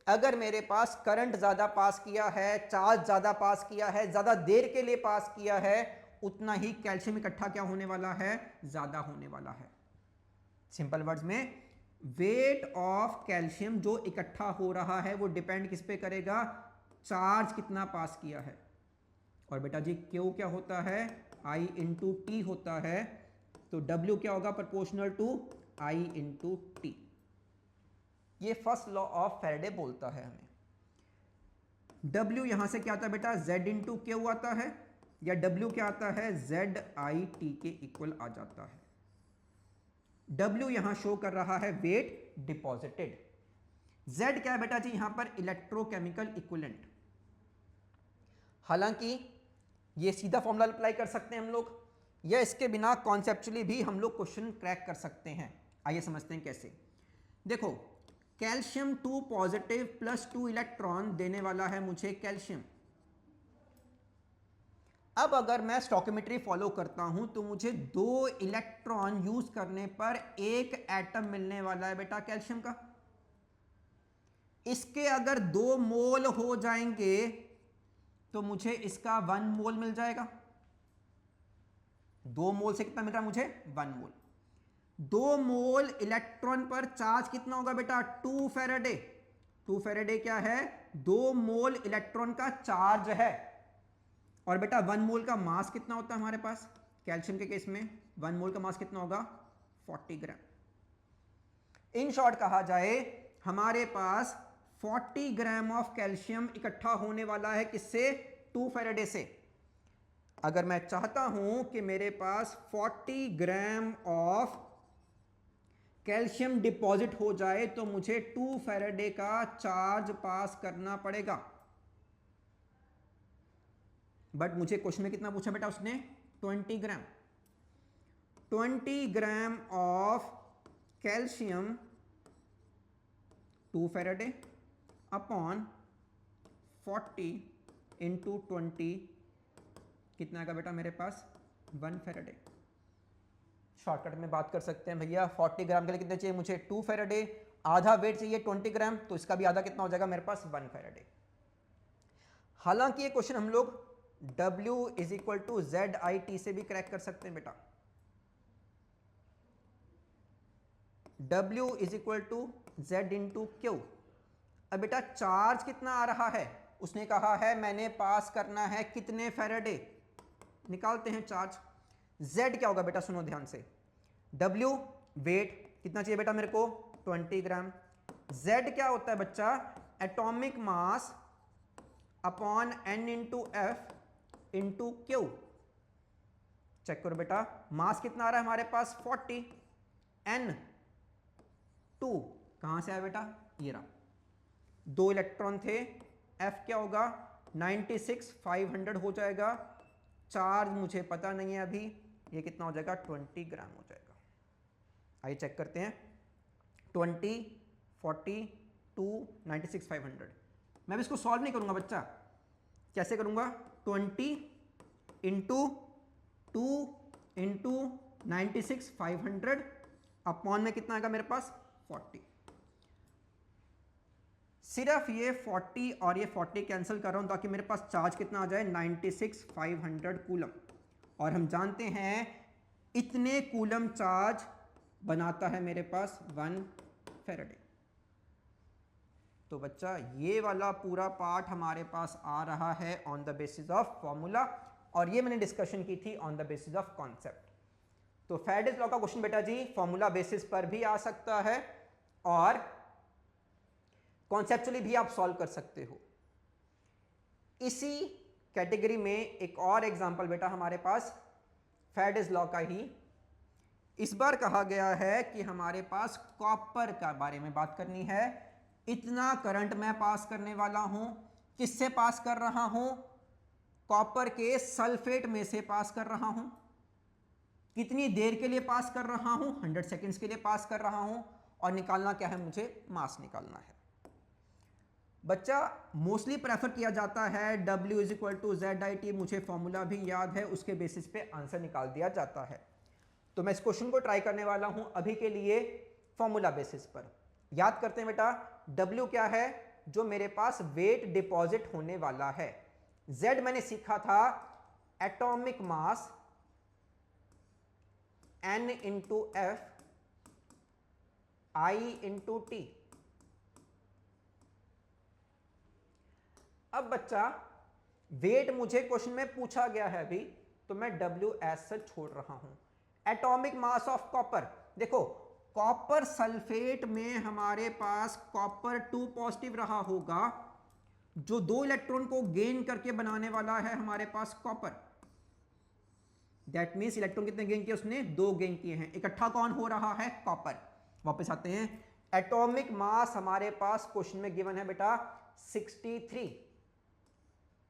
अगर मेरे पास करंट ज्यादा पास किया है, चार्ज ज्यादा पास किया है, ज्यादा देर के लिए पास किया है, उतना ही कैल्शियम इकट्ठा क्या होने वाला है, ज्यादा होने वाला है। सिंपल वर्ड्स में, वेट ऑफ कैल्शियम जो इकट्ठा हो रहा है वो डिपेंड किस पे करेगा, चार्ज कितना पास किया है। और बेटा जी क्यू क्या होता है, I इंटू टी होता है, तो W क्या होगा, proportional to I into T. ये फर्स्ट लॉ ऑफ फैराडे बोलता है हमें। W यहां से क्या आता है बेटा, Z इंटू क्यू आता है, या W क्या आता है, ZIT के इक्वल आ जाता है। W यहां शो कर रहा है वेट डिपॉजिटेड। Z क्या है बेटा जी, यहां पर इलेक्ट्रोकेमिकल इक्विवेलेंट। हालांकि ये सीधा फॉर्मूला अप्लाई कर सकते हैं हम लोग, या इसके बिना कॉन्सेप्चुअली भी हम लोग क्वेश्चन क्रैक कर सकते हैं। आइए समझते हैं कैसे। देखो कैल्शियम 2 पॉजिटिव प्लस 2 इलेक्ट्रॉन देने वाला है मुझे कैल्शियम। अब अगर मैं स्टोकियोमेट्री फॉलो करता हूं तो मुझे 2 इलेक्ट्रॉन यूज करने पर एक एटम मिलने वाला है बेटा कैल्शियम का। इसके अगर 2 मोल हो जाएंगे तो मुझे इसका 1 मोल मिल जाएगा। 2 मोल से कितना मिल रहा है मुझे, 1 मोल। 2 मोल इलेक्ट्रॉन पर चार्ज कितना होगा बेटा, 2 फैराडे। 2 फैराडे क्या है, 2 मोल इलेक्ट्रॉन का चार्ज है। और बेटा 1 मोल का मास कितना होता है हमारे पास, कैल्शियम के केस में 1 मोल का मास कितना होगा, 40 ग्राम। इन शॉर्ट कहा जाए हमारे पास 40 ग्राम ऑफ कैल्शियम इकट्ठा होने वाला है, किससे, 2 फैराडे से। अगर मैं चाहता हूं कि मेरे पास 40 ग्राम ऑफ कैल्शियम डिपॉजिट हो जाए तो मुझे 2 फैराडे का चार्ज पास करना पड़ेगा। बट मुझे क्वेश्चन में कितना पूछा बेटा उसने, 20 ग्राम। 20 gram of calcium 2 Faraday upon 40 into 20 कितना आएगा बेटा मेरे पास, 1 फैराडे। शॉर्टकट में बात कर सकते हैं भैया, 40 ग्राम के लिए कितने चाहिए मुझे, 2 फैराडे। आधा वेट चाहिए 20 ग्राम, तो इसका भी आधा कितना हो जाएगा मेरे पास, 1 फैराडे। हालांकि ये क्वेश्चन हम लोग W is equal to ZIT से भी क्रैक कर सकते हैं बेटा। W is equal to Z into Q. अब बेटा चार्ज कितना आ रहा है, उसने कहा है मैंने पास करना है कितने फैराडे, निकालते हैं चार्ज। Z क्या होगा बेटा, सुनो ध्यान से, W वेट कितना चाहिए बेटा मेरे को, 20 ग्राम। Z क्या होता है बच्चा, atomic mass upon N into F into Q. Check करो बेटा, मास कितना आ रहा है हमारे पास, 40, N 2 कहां से आया बेटा, ये रहा, 2 इलेक्ट्रॉन थे, F क्या होगा 96,500 हो जाएगा। चार्ज मुझे पता नहीं है अभी, ये कितना हो जाएगा, 20 ग्राम हो जाएगा। आइए चेक करते हैं, 20, 40, 2, 96,500। मैं भी इसको सॉल्व नहीं करूंगा बच्चा, कैसे करूंगा, 20 इंटू 2 इंटू 96,500 अपॉन में कितना आएगा मेरे पास, 40। सिर्फ ये 40 और ये 40 कैंसिल कर रहा हूं ताकि मेरे पास चार्ज कितना आ जाए, 96,500 कूलम। और हम जानते हैं इतने कूलम चार्ज बनाता है मेरे पास 1 फैराडे। तो बच्चा ये वाला पूरा पार्ट हमारे पास आ रहा है on the basis of formula, और ये मैंने डिस्कशन की थी on the basis of concept. तो फैराडेज लॉ का क्वेश्चन बेटा जी फॉर्मूला बेसिस पर भी आ सकता है और कॉन्सेप्चुअली भी आप सॉल्व कर सकते हो। इसी कैटेगरी में एक और एग्जांपल बेटा हमारे पास फैराडेज लॉ का ही, इस बार कहा गया है कि हमारे पास कॉपर का बारे में बात करनी है। इतना करंट मैं पास करने वाला हूं, किससे पास कर रहा हूं, कॉपर के सल्फेट में से पास कर रहा हूं। कितनी देर के लिए पास कर रहा हूं, 100 सेकेंड्स के लिए पास कर रहा हूं, और निकालना क्या है, मुझे मास निकालना है। बच्चा मोस्टली प्रेफर किया जाता है W = ZIT, मुझे फॉर्मूला भी याद है, उसके बेसिस पे आंसर निकाल दिया जाता है। तो मैं इस क्वेश्चन को ट्राई करने वाला हूं अभी के लिए फॉर्मूला बेसिस पर। याद करते हैं बेटा, W क्या है, जो मेरे पास वेट डिपॉजिट होने वाला है। Z मैंने सीखा था atomic mass N × F I × T। अब बच्चा वेट मुझे क्वेश्चन में पूछा गया है अभी, तो मैं W एज सच छोड़ रहा हूं। एटॉमिक मास ऑफ कॉपर, देखो कॉपर सल्फेट में हमारे पास कॉपर 2 पॉजिटिव रहा होगा, जो 2 इलेक्ट्रॉन को गेन करके बनाने वाला है हमारे पास कॉपर। दैट मीन्स इलेक्ट्रॉन कितने गेन किए, उसने 2 गेन किए हैं। इकट्ठा कौन हो रहा है, कॉपर। वापस आते हैं, एटॉमिक मास हमारे पास क्वेश्चन में गिवन है बेटा 63।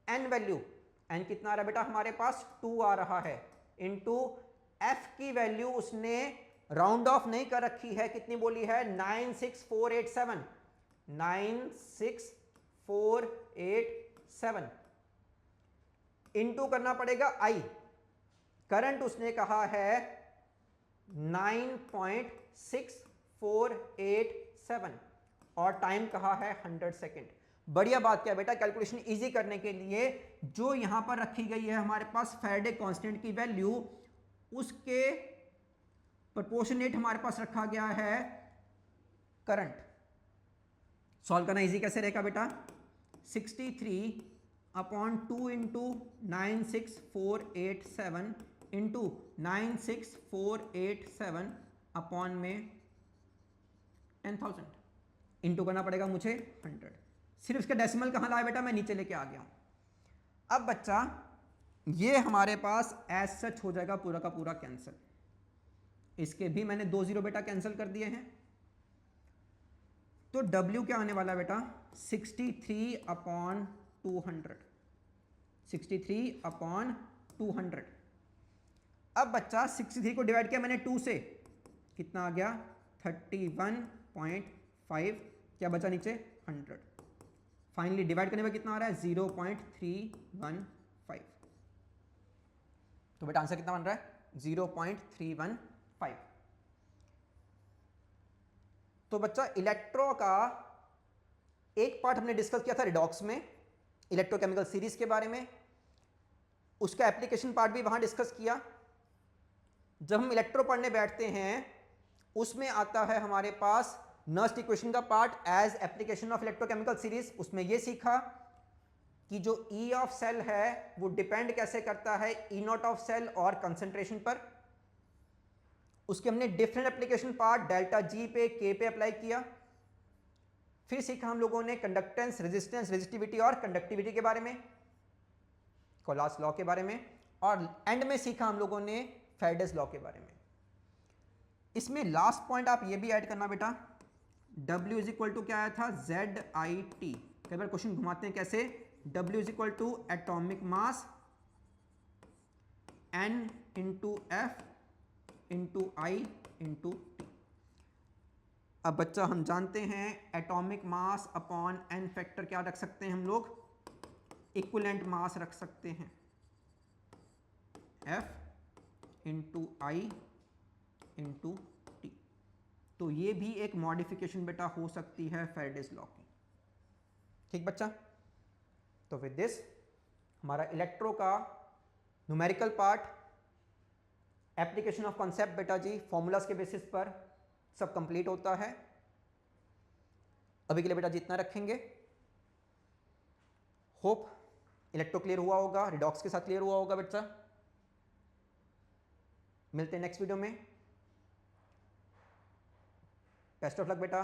एन वैल्यू, एन कितना आ रहा है बेटा हमारे पास, 2 आ रहा है, इंटू एफ की वैल्यू उसने राउंड ऑफ नहीं कर रखी है, कितनी बोली है, 96487। 96487 इंटू करना पड़ेगा आई। करंट उसने कहा है 9.6487 और टाइम कहा है 100 सेकेंड। बढ़िया बात क्या बेटा, कैलकुलेशन इजी करने के लिए जो यहां पर रखी गई है हमारे पास फैराडे कांस्टेंट की वैल्यू, उसके प्रोपोर्शनेट हमारे पास रखा गया है करंट। सॉल्व करना इजी कैसे रहेगा बेटा, 63/2 इंटू 96487 इंटू 96487 अपॉन में 10,000 इंटू करना पड़ेगा मुझे 100। सिर्फ इसका डेसिमल कहां लाया बेटा, मैं नीचे लेके आ गया हूं। अब बच्चा ये हमारे पास एज सच हो जाएगा पूरा का पूरा कैंसिल। इसके भी मैंने 2 0 बेटा कैंसिल कर दिए हैं। तो W क्या आने वाला बेटा, 63/200। 63/200। अब बच्चा 63 को डिवाइड किया मैंने 2 से, कितना आ गया, 31.5, क्या बचा नीचे, 100। फाइनली डिवाइड करने में कितना आ रहा है, 0.315। तो बेटा आंसर कितना बन रहा है, 0.315। तो बच्चा इलेक्ट्रो का एक पार्ट हमने डिस्कस किया था रिडॉक्स में, इलेक्ट्रोकेमिकल सीरीज के बारे में, उसका एप्लीकेशन पार्ट भी वहां डिस्कस किया। जब हम इलेक्ट्रो पढ़ने बैठते हैं उसमें आता है हमारे पास नर्स्ट इक्वेशन का part as application of electrochemical series. उसमें यह सीखा कि जो ई ऑफ सेल है वो डिपेंड कैसे करता है ई नॉट ऑफ सेल और कंसंट्रेशन पर। उसके हमने different application part delta G पे, के पे अप्लाई किया। फिर सीखा हम लोगों ने कंडक्टेंस, रेजिस्टेंस, रेजिस्टिविटी और कंडक्टिविटी के बारे में, कोलास लॉ के बारे में, और एंड में सीखा हम लोगों ने फैराडेज लॉ के बारे में। इसमें लास्ट पॉइंट आप ये भी ऐड करना बेटा, W = क्या आया था, ZIT। कई बार क्वेश्चन घुमाते हैं कैसे, W is equal to atomic mass N into F into I into T. अब बच्चा हम जानते हैं atomic mass upon N factor क्या रख सकते हैं हम लोग, इक्विवेलेंट मास रख सकते हैं F into I into T. तो ये भी एक मॉडिफिकेशन बेटा हो सकती है फैराडेज लॉ की। ठीक बच्चा, तो विद दिस हमारा इलेक्ट्रो का numerical part, application of concept बेटा जी फॉर्मूलाज के बेसिस पर सब कंप्लीट होता है। अभी के लिए बेटा जी इतना रखेंगे। होप इलेक्ट्रो क्लियर हुआ होगा, रिडॉक्स के साथ क्लियर हुआ होगा बच्चा। मिलते हैं नेक्स्ट वीडियो में। बेस्ट ऑफ लक बेटा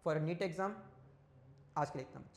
फॉर नीट एग्जाम। आज के लिए इतना बच्चा।